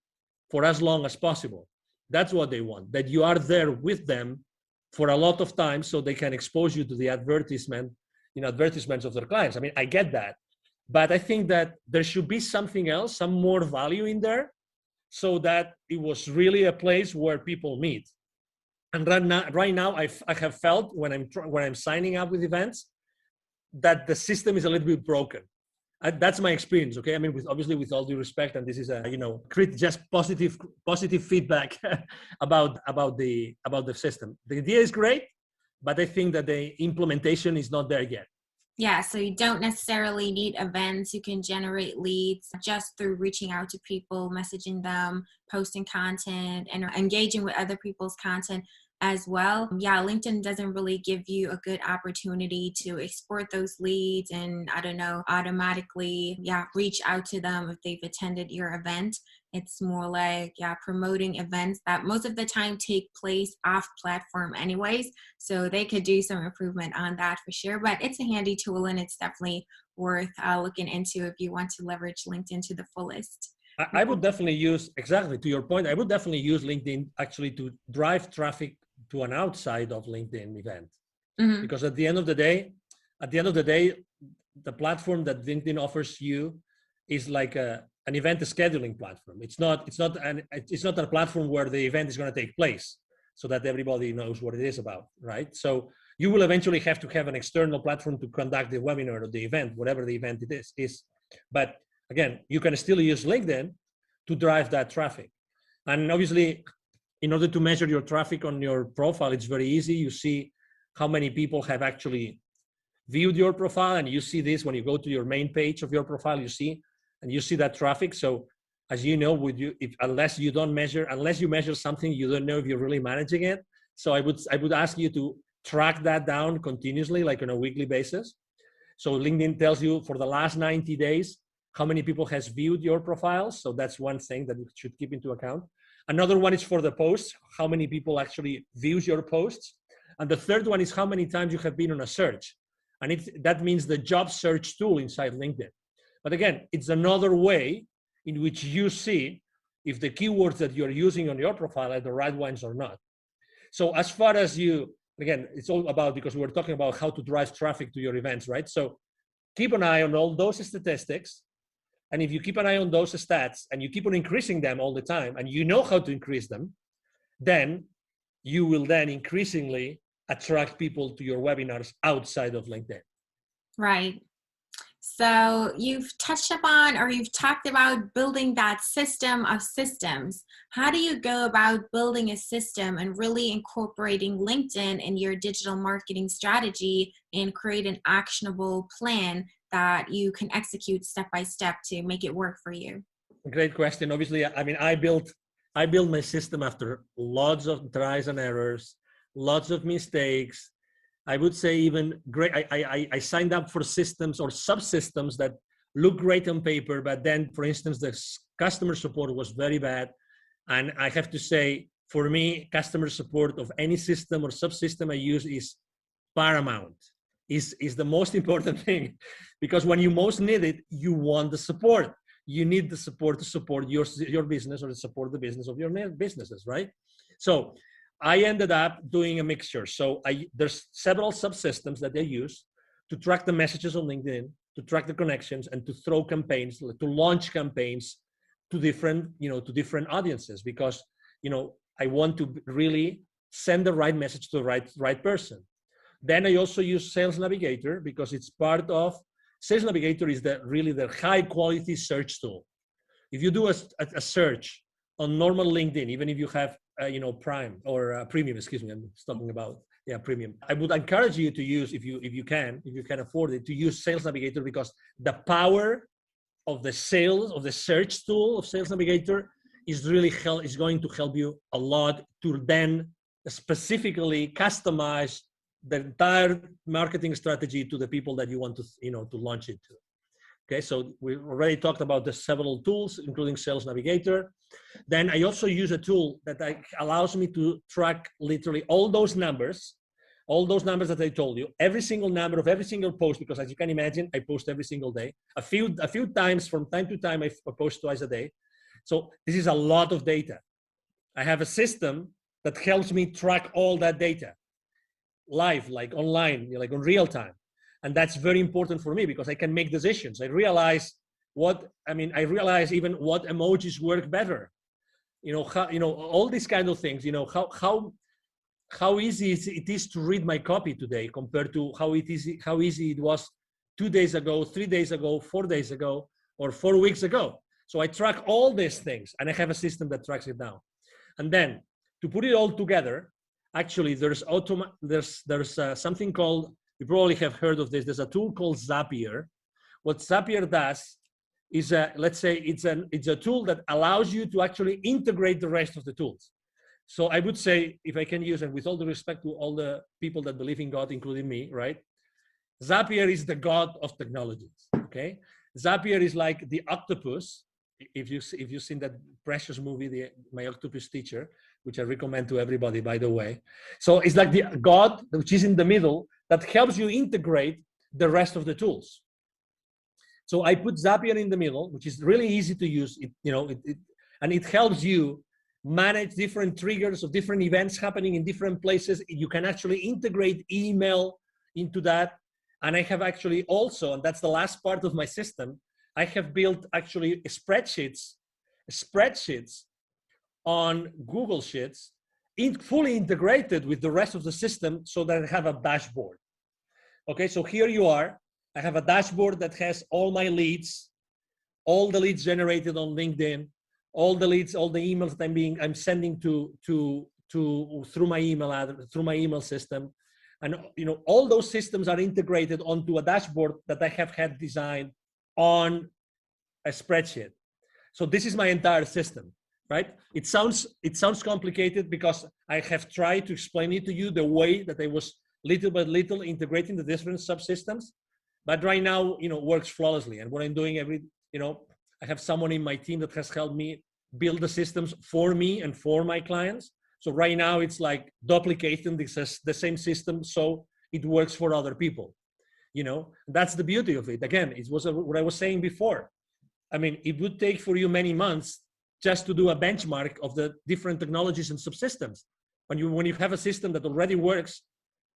S1: for as long as possible. That's what they want, that you are there with them for a lot of time so they can expose you to the advertisements of their clients. I mean, I get that. But I think that there should be something else, some more value in there, so that it was really a place where people meet. And right now, I have felt when I'm signing up with events that the system is a little bit broken. That's my experience. Okay, I mean, with all due respect, and this is just positive feedback about the system. The idea is great, but I think that the implementation is not there yet.
S3: Yeah, so you don't necessarily need events. You can generate leads just through reaching out to people, messaging them, posting content, and engaging with other people's content as well. Yeah, LinkedIn doesn't really give you a good opportunity to export those leads and, automatically, reach out to them if they've attended your event. It's more like, promoting events that most of the time take place off platform anyways. So they could do some improvement on that for sure. But it's a handy tool and it's definitely worth looking into if you want to leverage LinkedIn to the fullest.
S1: I would definitely use, exactly to your point, I would definitely use LinkedIn actually to drive traffic to an outside of LinkedIn event. Mm-hmm. Because at the end of the day, the platform that LinkedIn offers you is like an event scheduling platform. It's not a platform where the event is going to take place so that everybody knows what it is about, right? So you will eventually have to have an external platform to conduct the webinar or the event, whatever the event it is. But again, you can still use LinkedIn to drive that traffic. And obviously, in order to measure your traffic on your profile, it's very easy. You see how many people have actually viewed your profile, and you see this when you go to your main page of your profile, you see that traffic. So as you know, unless you measure something, you don't know if you're really managing it. So I would ask you to track that down continuously, like on a weekly basis. So LinkedIn tells you for the last 90 days, how many people has viewed your profiles. So that's one thing that you should keep into account. Another one is for the posts, how many people actually views your posts. And the third one is how many times you have been on a search. And that means the job search tool inside LinkedIn. But again, it's another way in which you see if the keywords that you're using on your profile are the right ones or not. So as far as again, it's all about, because we're talking about how to drive traffic to your events, right? So keep an eye on all those statistics. And if you keep an eye on those stats and you keep on increasing them all the time, and you know how to increase them, then you will then increasingly attract people to your webinars outside of LinkedIn.
S3: Right. So you've touched upon, or you've talked about building that system of systems. How do you go about building a system and really incorporating LinkedIn in your digital marketing strategy and create an actionable plan that you can execute step by step to make it work for you?
S1: Great question. Obviously, I mean, I built my system after lots of tries and errors, lots of mistakes. I would say even great. I signed up for systems or subsystems that look great on paper, but then, for instance, the customer support was very bad. And I have to say, for me, customer support of any system or subsystem I use is paramount, is the most important thing, because when you most need it, you want the support. You need the support to support your business or to support the business of your businesses, right? So I ended up doing a mixture. So there's several subsystems that they use to track the messages on LinkedIn, to track the connections, and to throw campaigns, to launch campaigns to different audiences, because I want to really send the right message to the right person. Then I also use Sales Navigator, because it's part of Sales Navigator is really the high quality search tool. If you do a search on normal LinkedIn, even if you have Prime or Premium, excuse me, I'm talking about Premium. I would encourage you to use, if you can afford it, to use Sales Navigator, because the power of the search tool of Sales Navigator is going to help you a lot to then specifically customize the entire marketing strategy to the people that you want to launch it to. Okay, so we already talked about the several tools, including Sales Navigator. Then I also use a tool that allows me to track literally all those numbers that I told you, every single number of every single post, because as you can imagine, I post every single day. A few times from time to time, I post twice a day. So this is a lot of data. I have a system that helps me track all that data live, like online, like on real time. And that's very important for me, because I can make decisions. I realize even what emojis work better. All these kind of things, how easy it is to read my copy today compared to how easy it was 2 days ago, 3 days ago, 4 days ago, or 4 weeks ago. So I track all these things, and I have a system that tracks it down. And then to put it all together, actually, there's something called, you probably have heard of this. There's a tool called Zapier. What Zapier does is, let's say it's a tool that allows you to actually integrate the rest of the tools. So I would say, if I can use, and with all the respect to all the people that believe in God, including me, right? Zapier is the God of technologies, okay? Zapier is like the octopus. If you've seen that precious movie, My Octopus Teacher, which I recommend to everybody, by the way. So it's like the God, which is in the middle, that helps you integrate the rest of the tools. So I put Zapier in the middle, which is really easy to use. And it helps you manage different triggers of different events happening in different places. You can actually integrate email into that. And I have actually also, and that's the last part of my system, I have built actually spreadsheets on Google Sheets, fully integrated with the rest of the system, so that I have a dashboard. Okay, so here you are. I have a dashboard that has all my leads, all the leads generated on LinkedIn, all the leads, all the emails that I'm sending through my email system. And all those systems are integrated onto a dashboard that I have had designed on a spreadsheet. So this is my entire system, right? It sounds complicated, because I have tried to explain it to you the way that I was little by little integrating the different subsystems, but right now, works flawlessly. And what I'm doing I have someone in my team that has helped me build the systems for me and for my clients. So right now it's like duplicating the same system, so it works for other people. That's the beauty of it. Again, it was what I was saying before. I mean, it would take for you many months just to do a benchmark of the different technologies and subsystems. When you have a system that already works,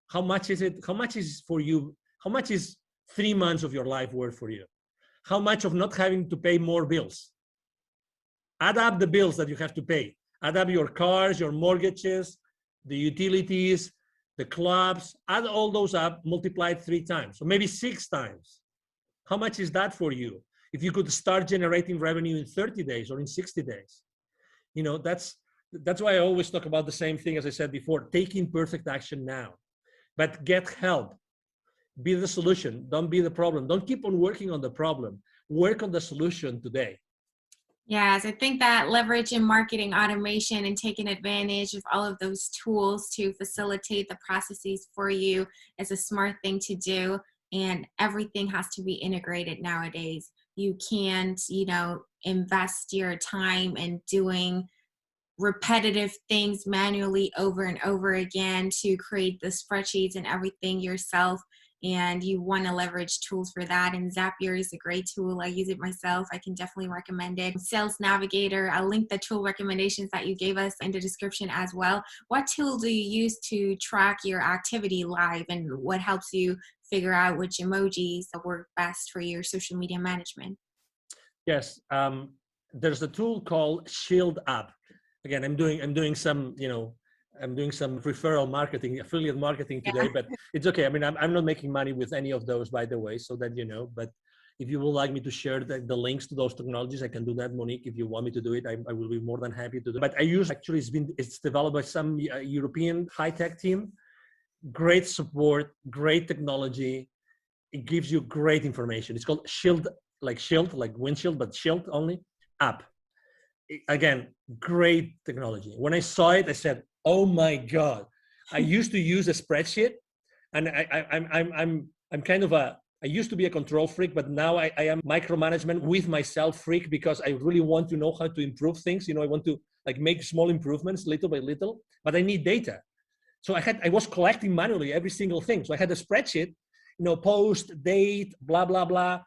S1: how much is it? How much is for you? How much is 3 months of your life worth for you? How much of not having to pay more bills? Add up the bills that you have to pay. Add up your cars, your mortgages, the utilities, the clubs, add all those up, multiply it 3 times, or maybe 6 times. How much is that for you? If you could start generating revenue in 30 days or in 60 days, that's why I always talk about the same thing as I said before, taking perfect action now, but get help. Be the solution. Don't be the problem. Don't keep on working on the problem. Work on the solution today.
S3: Yes, I think that leveraging marketing automation and taking advantage of all of those tools to facilitate the processes for you is a smart thing to do. And everything has to be integrated nowadays. you can't, invest your time in doing repetitive things manually over and over again to create the spreadsheets and everything yourself. And you want to leverage tools for that. And Zapier is a great tool. I use it myself. I can definitely recommend it. Sales Navigator, I'll link the tool recommendations that you gave us in the description as well. What tool do you use to track your activity live, and what helps you figure out which emojis work best for your social media management?
S1: Yes, there's a tool called Shield App. Again, I'm doing some, I'm doing some referral marketing, affiliate marketing today, but it's okay. I mean, I'm not making money with any of those, by the way, so that you know. But if you would like me to share the links to those technologies, I can do that, Monique. If you want me to do it, I will be more than happy to do it. But I use, actually, it's developed by some European high-tech team. Great support, great technology. It gives you great information. It's called Shield, like windshield, but Shield only app. Again, great technology. When I saw it, I said, "Oh my God!" I used to use a spreadsheet, and I'm kind of I used to be a control freak, but now I am micromanagement with myself freak, because I really want to know how to improve things. I want to make small improvements little by little, but I need data. So I was collecting manually every single thing. So I had a spreadsheet, post, date, blah, blah, blah,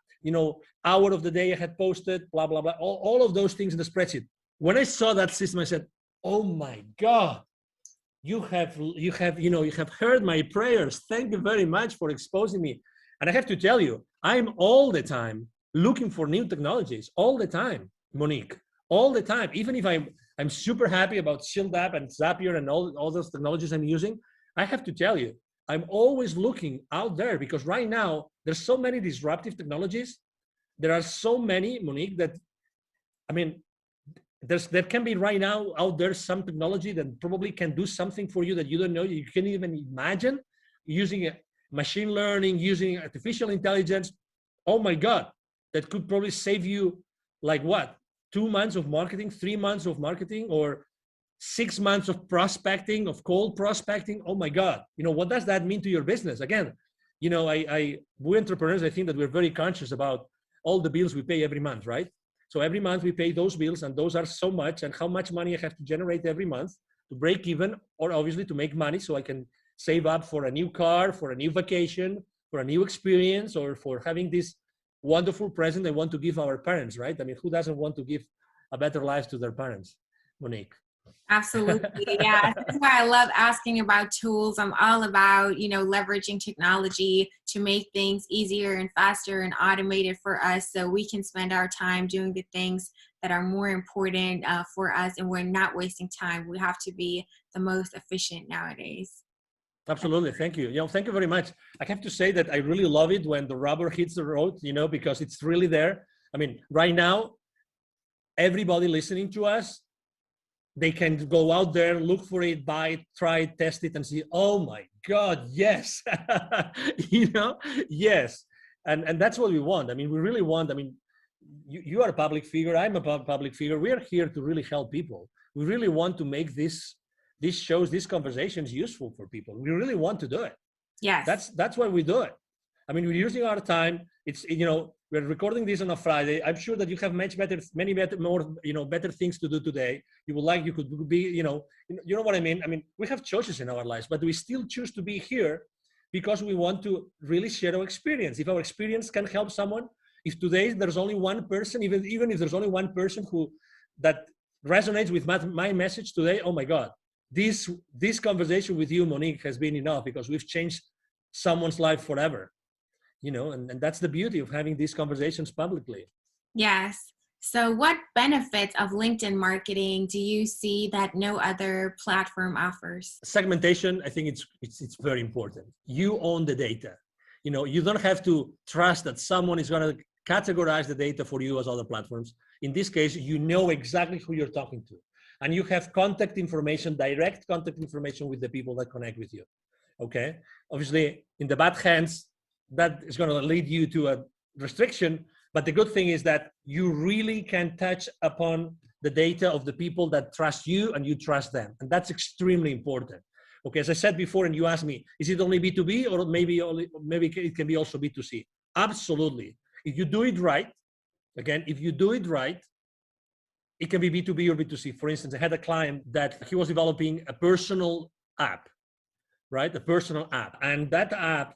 S1: hour of the day I had posted, blah, blah, blah, all of those things in the spreadsheet. When I saw that system, I said, "Oh my God, you have heard my prayers. Thank you very much for exposing me." And I have to tell you, I'm all the time looking for new technologies, all the time, Monique, all the time. Even if I'm super happy about Shield App and Zapier and all those technologies I'm using, I have to tell you, I'm always looking out there, because right now there's so many disruptive technologies. There are so many, Monique, that, I mean, there can be right now out there some technology that probably can do something for you that you don't know, you can't even imagine, using machine learning, using artificial intelligence. Oh my God, that could probably save you 2 months of marketing, 3 months of marketing, or 6 months of prospecting, of cold prospecting. Oh my God, what does that mean to your business? Again, we entrepreneurs, I think that we're very conscious about all the bills we pay every month, right? So every month we pay those bills, and those are so much, and how much money I have to generate every month to break even, or obviously to make money so I can save up for a new car, for a new vacation, for a new experience, or for having this wonderful present I want to give our parents, right? I mean, who doesn't want to give a better life to their parents, Monique?
S3: Absolutely. Yeah. That's why I love asking about tools. I'm all about, leveraging technology to make things easier and faster and automated for us, so we can spend our time doing the things that are more important for us, and we're not wasting time. We have to be the most efficient nowadays.
S1: Absolutely. Thank you. Thank you very much. I have to say that I really love it when the rubber hits the road, because it's really there. I mean, right now, everybody listening to us, they can go out there, look for it, buy it, try it, test it, and see, oh my God, yes. Yes. And that's what we want. I mean, we really want, you are a public figure, I'm a public figure. We are here to really help people. We really want to make these shows, these conversations useful for people. We really want to do it.
S3: Yes.
S1: That's why we do it. I mean, we're using our time. It's, we're recording this on a Friday. I'm sure that you have many better things to do today. You could be, you know what I mean? I mean, we have choices in our lives, but we still choose to be here because we want to really share our experience. If our experience can help someone, if today there's only one person, even if there's only one person that resonates with my message today, oh my God, this conversation with you, Monique, has been enough, because we've changed someone's life forever. And that's the beauty of having these conversations publicly.
S3: Yes. So what benefits of LinkedIn marketing do you see that no other platform offers?
S1: Segmentation, I think it's very important. You own the data. You don't have to trust that someone is going to categorize the data for you as other platforms. In this case, you know exactly who you're talking to. And you have contact information, direct contact information with the people that connect with you. Okay? Obviously, in the bad hands, that is going to lead you to a restriction. But the good thing is that you really can touch upon the data of the people that trust you and you trust them. And that's extremely important. Okay, as I said before, and you asked me, is it only B2B or maybe it can be also B2C? Absolutely. If you do it right, Again, if you do it right, it can be B2B or B2C. For instance, I had a client that he was developing a personal app, right? A personal app. And that app,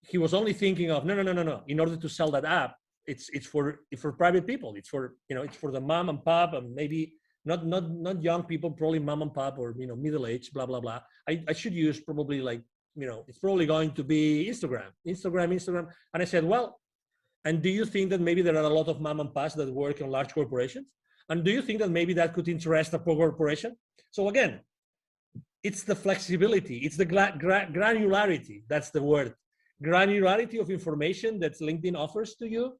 S1: he was only thinking of, no. In order to sell that app, it's for private people. It's for, it's for the mom and pop, and maybe not young people, probably mom and pop, or, middle age, blah, blah, blah. I should use probably like, it's probably going to be Instagram. And I said, well, and do you think that maybe there are a lot of mom and pops that work in large corporations? And do you think that maybe that could interest a corporation? So again, it's the flexibility, it's the granularity, that's the word. Granularity of information that LinkedIn offers to you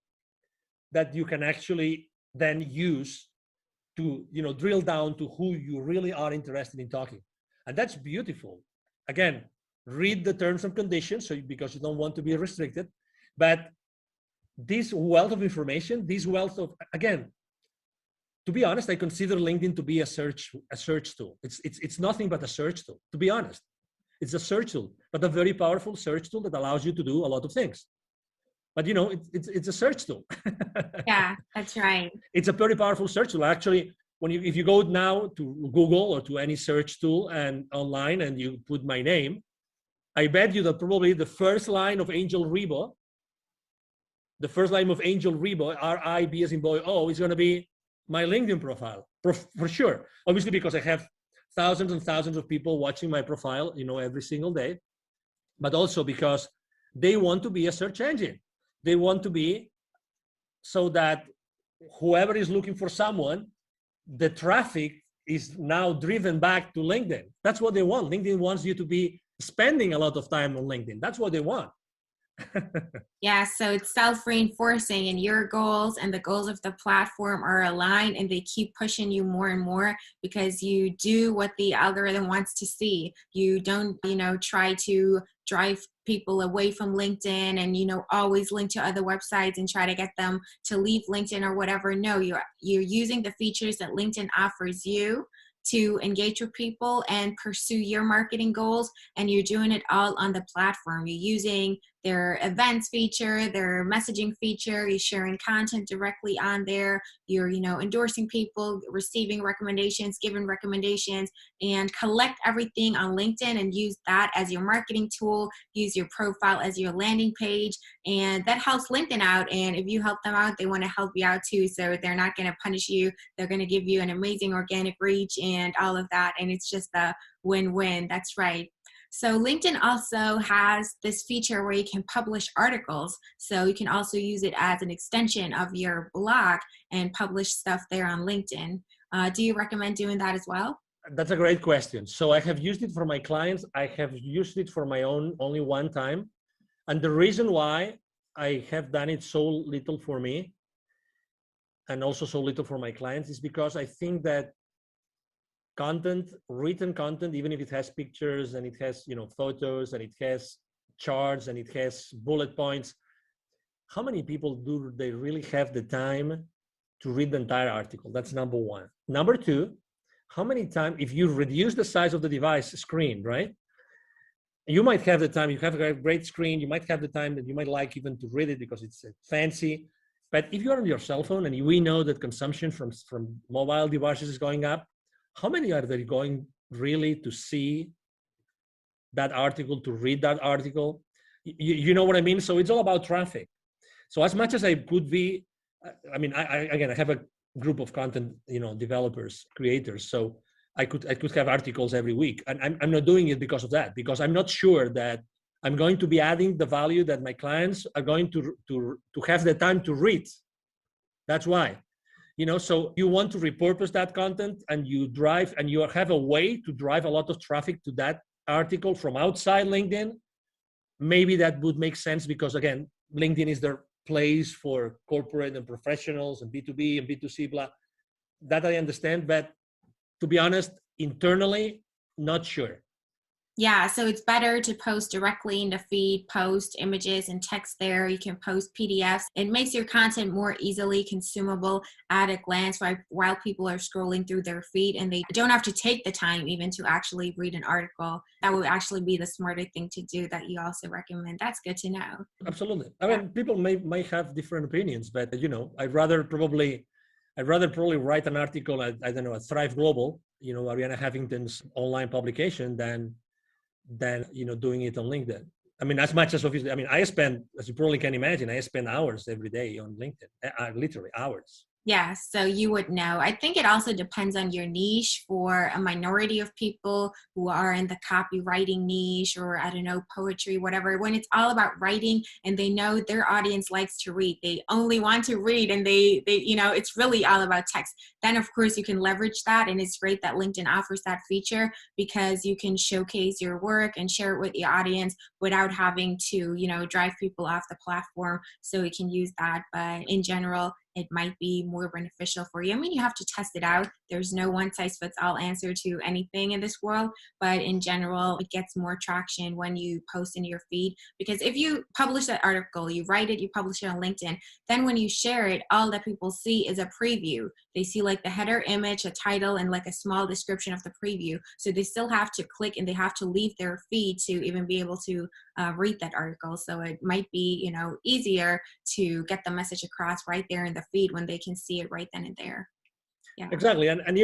S1: that you can actually then use to, drill down to who you really are interested in talking. And that's beautiful. Again, read the terms and conditions, because you don't want to be restricted. But this wealth of information, again, to be honest, I consider LinkedIn to be a search tool. It's nothing but a search tool, to be honest. It's a search tool, but a very powerful search tool that allows you to do a lot of things. But it's a search tool.
S3: Yeah, that's right.
S1: It's a very powerful search tool. Actually, if you go now to Google or to any search tool and online and you put my name, I bet you that probably the first line of Angel Rebo, R-I-B as in boy, O, is going to be my LinkedIn profile, for sure. Obviously, because I have thousands and thousands of people watching my profile, every single day, but also because they want to be a search engine. They want to be so that whoever is looking for someone, the traffic is now driven back to LinkedIn. That's what they want. LinkedIn wants you to be spending a lot of time on LinkedIn. That's what they want.
S3: Yeah, so it's self-reinforcing, and your goals and the goals of the platform are aligned, and they keep pushing you more and more because you do what the algorithm wants to see. You don't, try to drive people away from LinkedIn and, always link to other websites and try to get them to leave LinkedIn or whatever. No, you're using the features that LinkedIn offers you to engage with people and pursue your marketing goals, and you're doing it all on the platform. You're using their events feature, their messaging feature, you're sharing content directly on there, you're endorsing people, receiving recommendations, giving recommendations, and collect everything on LinkedIn and use that as your marketing tool, use your profile as your landing page, and that helps LinkedIn out. And if you help them out, they want to help you out too, so they're not going to punish you, they're going to give you an amazing organic reach and all of that, and it's just a win-win. That's right. So LinkedIn also has this feature where you can publish articles. So you can also use it as an extension of your blog and publish stuff there on LinkedIn. Do you recommend doing that as well?
S1: That's a great question. So I have used it for my clients. I have used it for my own only one time. And the reason why I have done it so little for me and also so little for my clients is because I think that written content, even if it has pictures and it has, photos and it has charts and it has bullet points, how many people do they really have the time to read the entire article? That's number one. Number two, how many times, if you reduce the size of the device screen, right? You might have the time, you have a great screen, you might have the time that you might like even to read it because it's fancy. But if you're on your cell phone, and we know that consumption from mobile devices is going up, how many are they going really to see that article, to read that article? You know what I mean? So it's all about traffic. So as much as I could be, I have a group of content, developers, creators. So I could have articles every week, and I'm not doing it because of that, because I'm not sure that I'm going to be adding the value that my clients are going to have the time to read. That's why. So you want to repurpose that content, and you have a way to drive a lot of traffic to that article from outside LinkedIn. Maybe that would make sense because, again, LinkedIn is their place for corporate and professionals and B2B and B2C, blah. That I understand, but to be honest, internally, not sure.
S3: Yeah, so it's better to post directly in the feed, post images and text there. You can post PDFs. It makes your content more easily consumable at a glance while people are scrolling through their feed, and they don't have to take the time even to actually read an article. That would actually be the smarter thing to do that you also recommend. That's good to know.
S1: Absolutely. I mean, people may have different opinions, but I'd rather probably write an article at, I don't know, at Thrive Global, Ariana Huffington's online publication than doing it on LinkedIn. I mean, as much as obviously, I mean, as you probably can imagine, I spend hours every day on LinkedIn, literally hours.
S3: Yeah, so you would know. I think it also depends on your niche. For a minority of people who are in the copywriting niche, or I don't know, poetry, whatever, when it's all about writing and they know their audience likes to read, they only want to read, and they it's really all about text, then of course you can leverage that. And it's great that LinkedIn offers that feature, because you can showcase your work and share it with the audience without having to, drive people off the platform. So you can use that. But in general, it might be more beneficial for you. I mean, you have to test it out. There's no one size fits all answer to anything in this world, but in general, it gets more traction when you post in your feed. Because if you publish that article, you write it, you publish it on LinkedIn, then when you share it, all that people see is a preview. They see like the header image, a title, and like a small description of the preview. So they still have to click and they have to leave their feed to even be able to read that article. So it might be, easier to get the message across right there in the feed when they can see it right then and there. Yeah,
S1: exactly. And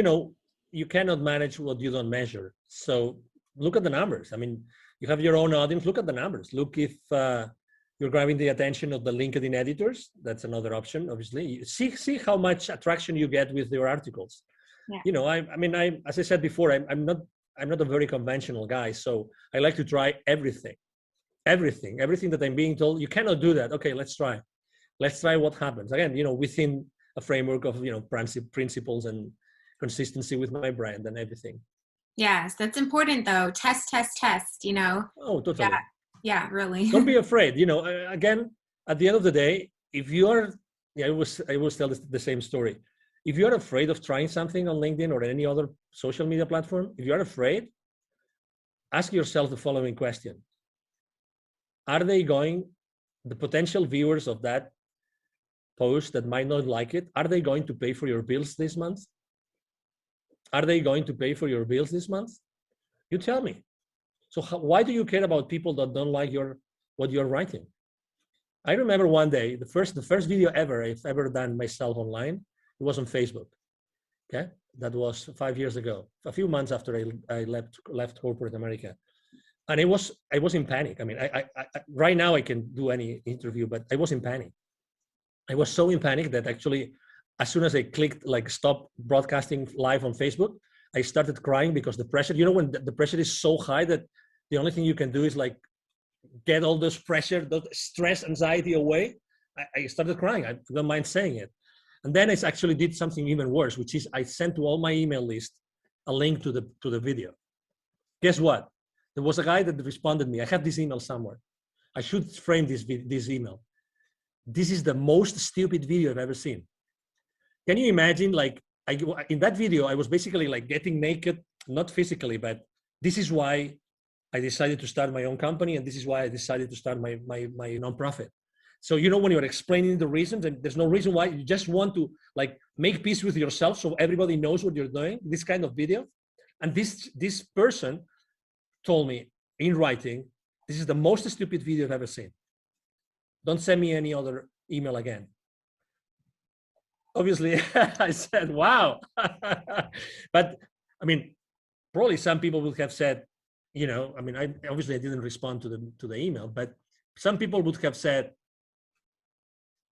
S1: you cannot manage what you don't measure. So look at the numbers. I mean, you have your own audience. Look at the numbers. Look if you're grabbing the attention of the LinkedIn editors. That's another option. Obviously, see how much attraction you get with your articles. Yeah. I as I said before, I'm not a very conventional guy. So I like to try everything that I'm being told. You cannot do that. Okay, let's try what happens. Again, within a framework of, principles and consistency with my brand and everything.
S3: Yes, that's important though. Test.
S1: Oh, totally.
S3: Yeah, really.
S1: Don't be afraid. Again, at the end of the day, if you are, I always tell the same story. If you are afraid of trying something on LinkedIn or any other social media platform, if you are afraid, ask yourself the following question. Are the potential viewers of that post that might not like it, are they going to pay for your bills this month? Are they going to pay for your bills this month? You tell me. So why do you care about people that don't like what you're writing? I remember one day, the first video I've ever done myself online, it was on Facebook. Okay, that was 5 years ago, a few months after I left corporate America. And I was in panic. I mean, I right now I can do any interview, but I was in panic. I was so in panic that actually, as soon as I clicked like stop broadcasting live on Facebook, I started crying because the pressure, when the pressure is so high that the only thing you can do is like get all this pressure, the stress, anxiety away. I started crying. I don't mind saying it. And then I actually did something even worse, which is I sent to all my email list a link to the video. Guess what? There was a guy that responded to me. I have this email somewhere. I should frame this email. This is the most stupid video I've ever seen. Can you imagine? Like in that video, I was basically like getting naked, not physically, but this is why I decided to start my own company, and this is why I decided to start my nonprofit. So when you're explaining the reasons, and there's no reason why, you just want to like make peace with yourself, so everybody knows what you're doing. This kind of video, and this person told me in writing, this is the most stupid video I've ever seen. Don't send me any other email again. Obviously, I said, wow. But I mean, probably some people would have said, I didn't respond to the email, but some people would have said,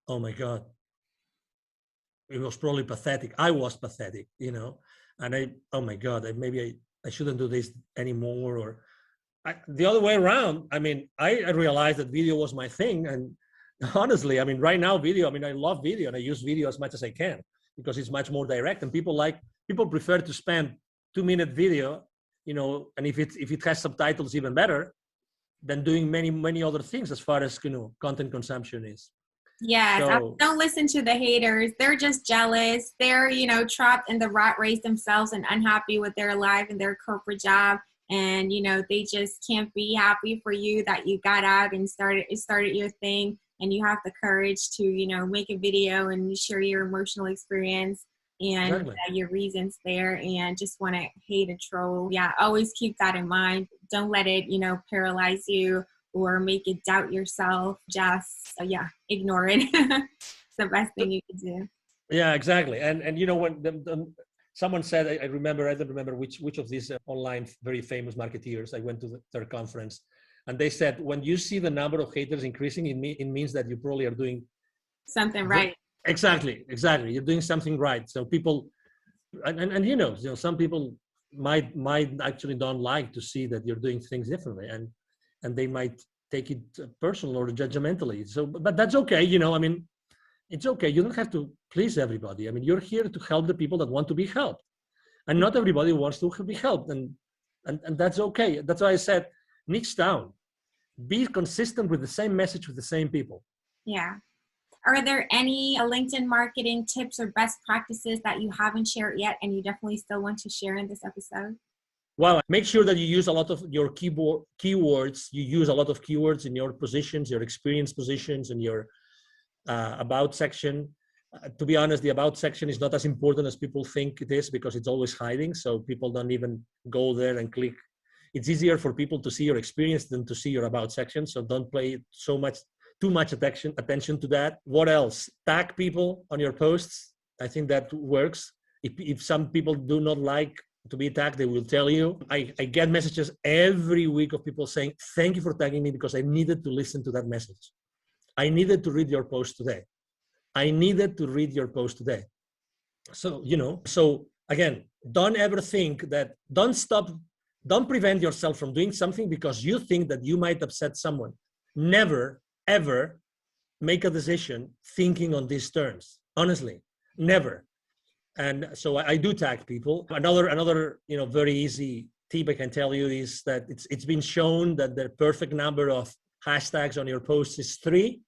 S1: oh my God, it was probably pathetic. I was pathetic, and oh my God, maybe I shouldn't do this anymore. Or the other way around. I mean, I realized that video was my thing. And honestly, I mean, right now video, I love video and I use video as much as I can because it's much more direct, and people prefer to spend 2-minute video, and if it has subtitles, even better than doing many, many other things as far as, content consumption is.
S3: Yes, so, don't listen to the haters. They're just jealous. They're, trapped in the rat race themselves and unhappy with their life and their corporate job. and they just can't be happy for you that you got out and started your thing, and you have the courage to make a video and share your emotional experience and
S1: Exactly.
S3: your reasons there, and just want to hate a troll. Yeah, always keep that in mind. Don't let it paralyze you or make you doubt yourself. Just ignore it. It's the best thing you can do.
S1: Yeah, exactly. And when someone said, I don't remember which of these online very famous marketeers, I went to their conference, and they said, when you see the number of haters increasing, it means that you probably are doing
S3: something right.
S1: Exactly. You're doing something right. So people, and some people might actually don't like to see that you're doing things differently, and they might take it personal or judgmentally. So, but that's okay. It's okay. You don't have to please everybody. You're here to help the people that want to be helped, and not everybody wants to be helped, and that's okay. That's why I said, niche down, be consistent with the same message with the same people.
S3: Yeah. Are there any LinkedIn marketing tips or best practices that you haven't shared yet and you definitely still want to share in this episode?
S1: Well, make sure that you use a lot of your keywords. You use a lot of keywords in your positions, your experience positions, and your about section. To be honest, the about section is not as important as people think it is, because it's always hiding. So people don't even go there and click. It's easier for people to see your experience than to see your about section. So don't pay too much attention to that. What else? Tag people on your posts. I think that works. If some people do not like to be tagged, they will tell you. I get messages every week of people saying, thank you for tagging me, because I needed to listen to that message. I needed to read your post today. So, again, don't ever think that, don't prevent yourself from doing something because you think that you might upset someone. Never, ever make a decision thinking on these terms. Honestly, never. And so I do tag people. Another very easy tip I can tell you is that it's been shown that the perfect number of hashtags on your posts is 3.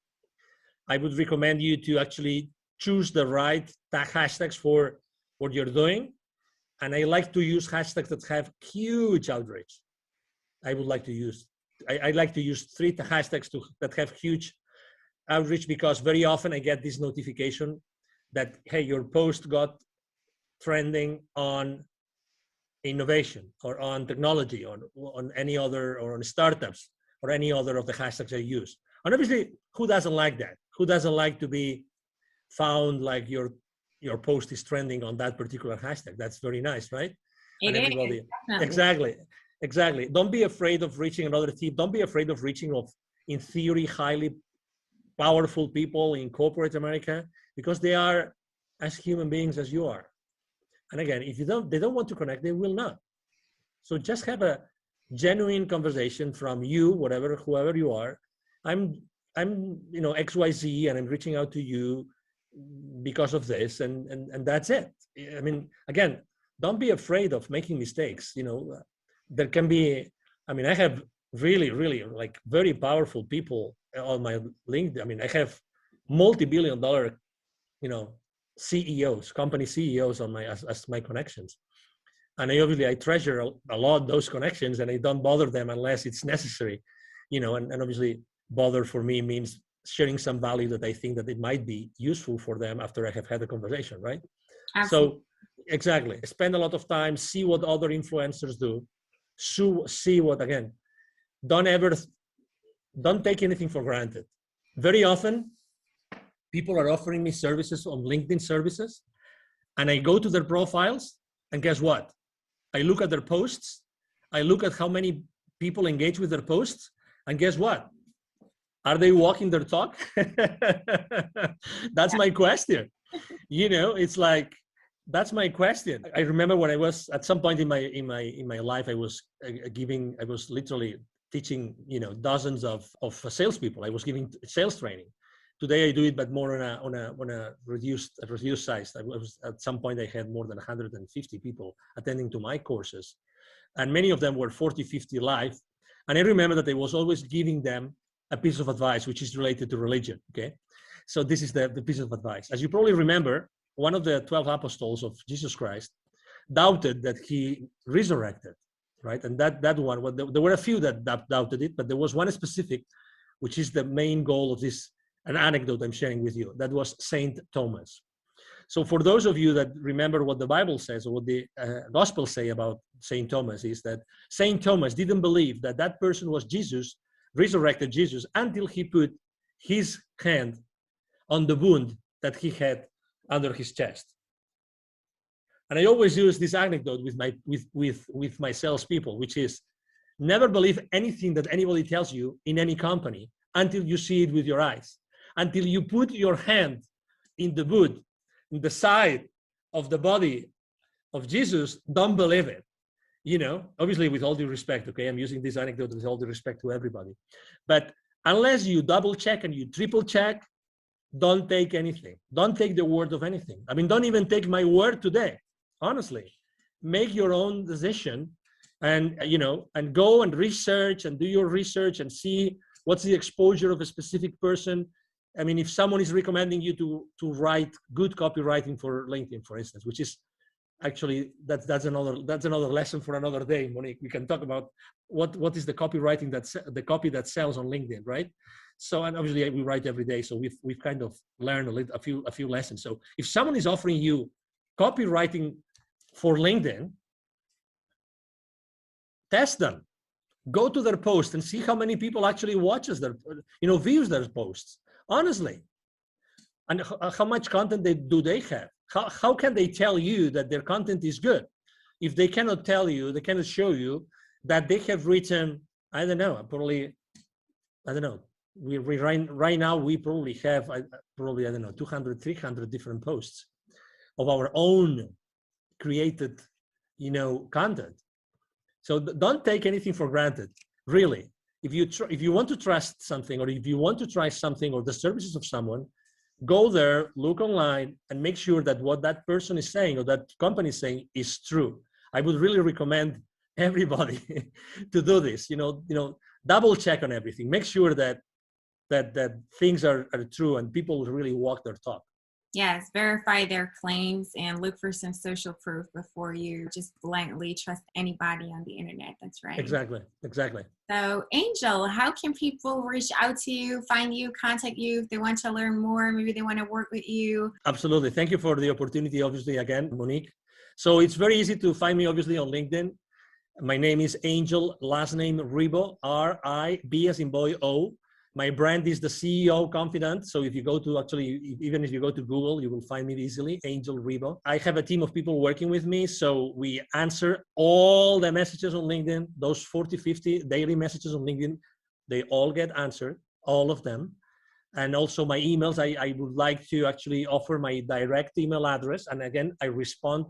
S1: I would recommend you to actually choose the right tag hashtags for what you're doing. And I like to use hashtags that have huge outreach. I like to use 3 hashtags that have huge outreach, because very often I get this notification that, hey, your post got trending on innovation or on technology or on any other, or on startups or any other of the hashtags I use. And obviously, who doesn't like that? Who doesn't like to be found like your post is trending on that particular hashtag? That's very nice, right?
S3: It is,
S1: definitely. Exactly. Don't be afraid of reaching another tip. Don't be afraid of reaching in theory, highly powerful people in corporate America, because they are as human beings as you are. And again, if they don't want to connect, they will not. So just have a genuine conversation from you, whoever you are. I'm XYZ, and I'm reaching out to you because of this, and that's it. Again, don't be afraid of making mistakes. There can be, I have really, really like very powerful people on my LinkedIn. I have multi-billion-dollar, CEOs, company CEOs on as my connections. And I treasure a lot those connections, and I don't bother them unless it's necessary, and obviously bother for me means sharing some value that I think that it might be useful for them after I have had a conversation, right? Absolutely. So exactly, spend a lot of time, see what other influencers do, see what, again, don't take anything for granted. Very often, people are offering me services on LinkedIn services, and I go to their profiles, and guess what? I look at their posts, I look at how many people engage with their posts, and guess what? Are they walking their talk? That's my question. It's like, that's my question. I remember when I was at some point in my life, I was literally teaching, dozens of salespeople. I was giving sales training. Today I do it, but more on a reduced size. At some point I had more than 150 people attending to my courses, and many of them were 40, 50 live. And I remember that I was always giving them a piece of advice which is related to religion. Okay, so this is the piece of advice. As you probably remember, one of the 12 apostles of Jesus Christ doubted that he resurrected. right? And that one, well, there were a few that doubted it, but there was one specific, which is the main goal of this, an anecdote I'm sharing with you. That was Saint Thomas. So for those of you that remember what the Bible says, or what the Gospels say about Saint Thomas, is that Saint Thomas didn't believe that that person was Jesus, resurrected Jesus, until he put his hand on the wound that he had under his chest. And I always use this anecdote with my salespeople, which is never believe anything that anybody tells you in any company until you see it with your eyes, until you put your hand in the wound, in the side of the body of Jesus. Don't believe it. You know, obviously with all due respect, okay, I'm using this anecdote with all due respect to everybody. But unless you double check and you triple check, don't take anything. Don't take the word of anything. I mean, don't even take my word today. Honestly, make your own decision, and and go and research and do your research and see what's the exposure of a specific person. I mean, if someone is recommending you to write good copywriting for LinkedIn, for instance, which is actually that's another lesson for another day, Monique. We can talk about what is the copywriting the copy that sells on LinkedIn, right? So, and obviously we write every day, so we've kind of learned a few lessons. So if someone is offering you copywriting for LinkedIn, test them. Go to their post and see how many people actually watches their, views their posts. Honestly, and how much content do they have? How can they tell you that their content is good if they cannot tell you, they cannot show you that they have written, I don't know, we right now we probably have 200, 300 different posts of our own created, content. So don't take anything for granted, really. If you want to trust something, or if you want to try something or the services of someone, go there, look online, and make sure that what that person is saying or that company is saying is true. I would really recommend everybody to do this. Double check on everything. Make sure that things are true and people really walk their talk.
S3: Yes, verify their claims and look for some social proof before you just blindly trust anybody on the internet. That's right.
S1: Exactly.
S3: So, Angel, how can people reach out to you, find you, contact you if they want to learn more? Maybe they want to work with you.
S1: Absolutely. Thank you for the opportunity, obviously, again, Monique. So it's very easy to find me, obviously, on LinkedIn. My name is Angel, last name Ribo, R-I-B as in boy, O. My brand is the CEO Confidant. So if you go to even if you go to Google, you will find me easily, Angel Ribo. I have a team of people working with me. So we answer all the messages on LinkedIn, those 40, 50 daily messages on LinkedIn, they all get answered, all of them. And also my emails, I would like to actually offer my direct email address. And again, I respond,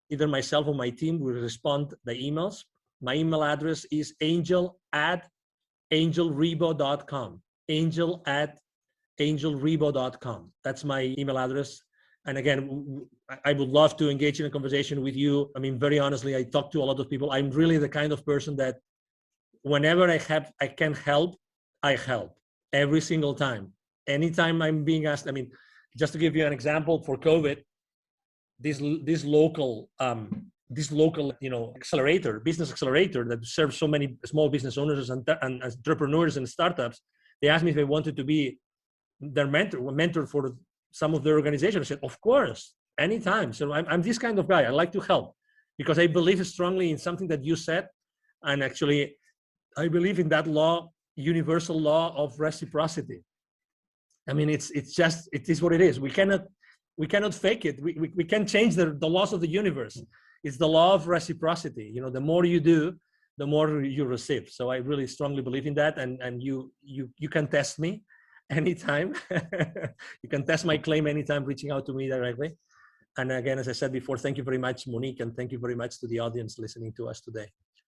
S1: either myself or my team will respond the emails. My email address is angel@angelrebo.com. angel@angelrebo.com. That's my email address. And again, I would love to engage in a conversation with you. I mean, very honestly, I talk to a lot of people. I'm really the kind of person that whenever I can help, I help every single time. Anytime I'm being asked, I mean, just to give you an example, for COVID, this local business accelerator that serves so many small business owners and entrepreneurs and startups, they asked me if I wanted to be their mentor for some of their organization. I said, of course, anytime. So I'm this kind of guy. I like to help because I believe strongly in something that you said. And actually, I believe in that law, universal law of reciprocity. I mean, it is what it is. We cannot fake it. We can't change the laws of the universe. It's the law of reciprocity. The more you do, the more you receive. So I really strongly believe in that. And you can test me anytime. You can test my claim anytime, reaching out to me directly. And again, as I said before, thank you very much, Monique, and thank you very much to the audience listening to us today.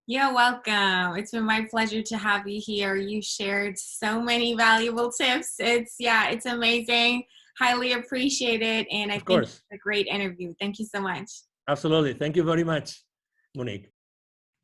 S3: You're welcome. It's been my pleasure to have you here. You shared so many valuable tips. It's amazing. Highly appreciate it. And I think it's a great interview. Thank you so much.
S1: Absolutely. Thank you very much, Monique.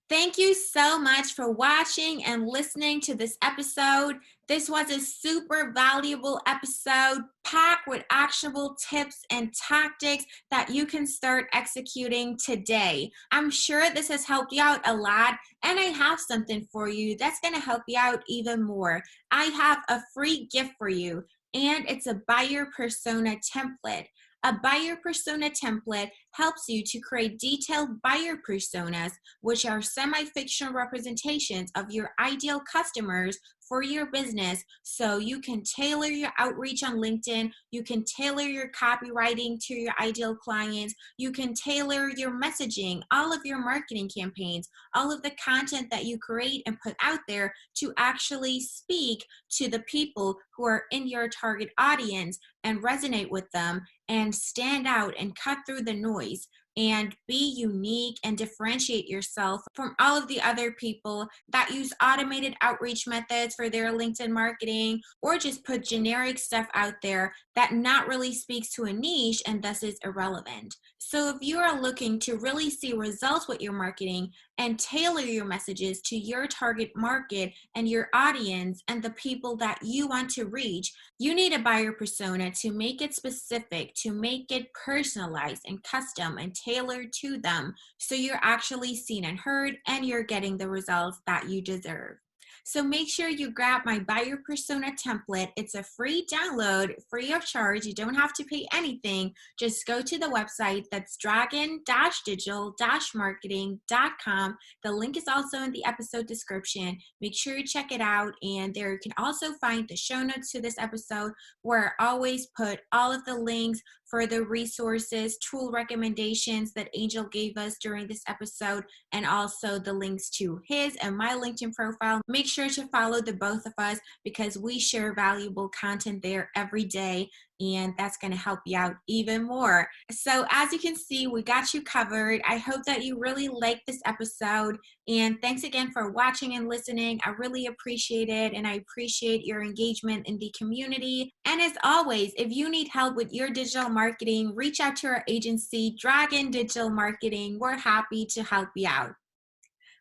S3: Thank you so much for watching and listening to this episode. This was a super valuable episode packed with actionable tips and tactics that you can start executing today. I'm sure this has helped you out a lot, and I have something for you that's going to help you out even more. I have a free gift for you, and it's a buyer persona template. A buyer persona template helps you to create detailed buyer personas, which are semi-fictional representations of your ideal customers for your business, so you can tailor your outreach on LinkedIn, you can tailor your copywriting to your ideal clients, you can tailor your messaging, all of your marketing campaigns, all of the content that you create and put out there to actually speak to the people who are in your target audience and resonate with them and stand out and cut through the noise and be unique and differentiate yourself from all of the other people that use automated outreach methods for their LinkedIn marketing, or just put generic stuff out there that not really speaks to a niche and thus is irrelevant. So if you are looking to really see results with your marketing and tailor your messages to your target market and your audience and the people that you want to reach, you need a buyer persona to make it specific, to make it personalized and custom and tailored to them, so you're actually seen and heard and you're getting the results that you deserve. So make sure you grab my buyer persona template. It's a free download, free of charge. You don't have to pay anything. Just go to the website. That's dragon-digital-marketing.com. The link is also in the episode description. Make sure you check it out. And there you can also find the show notes to this episode, where I always put all of the links for the resources, tool recommendations that Angel gave us during this episode, and also the links to his and my LinkedIn profile. Make sure to follow the both of us, because we share valuable content there every day, and that's going to help you out even more. So as you can see, we got you covered. I hope that you really liked this episode, and thanks again for watching and listening. I really appreciate it, and I appreciate your engagement in the community. And as always, if you need help with your digital marketing, reach out to our agency, Dragon Digital Marketing. We're happy to help you out.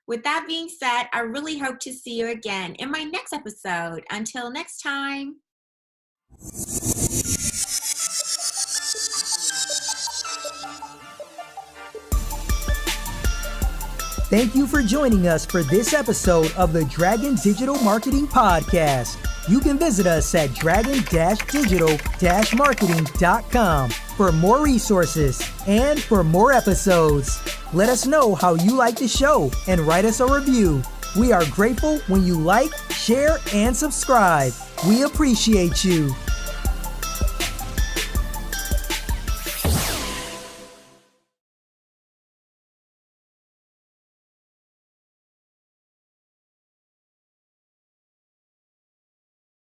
S3: With that being said, I really hope to see you again in my next episode. Until next time.
S2: Thank you for joining us for this episode of the Dragon Digital Marketing Podcast. You can visit us at dragon-digital-marketing.com for more resources and for more episodes. Let us know how you like the show and write us a review. We are grateful when you like, share, and subscribe. We appreciate you.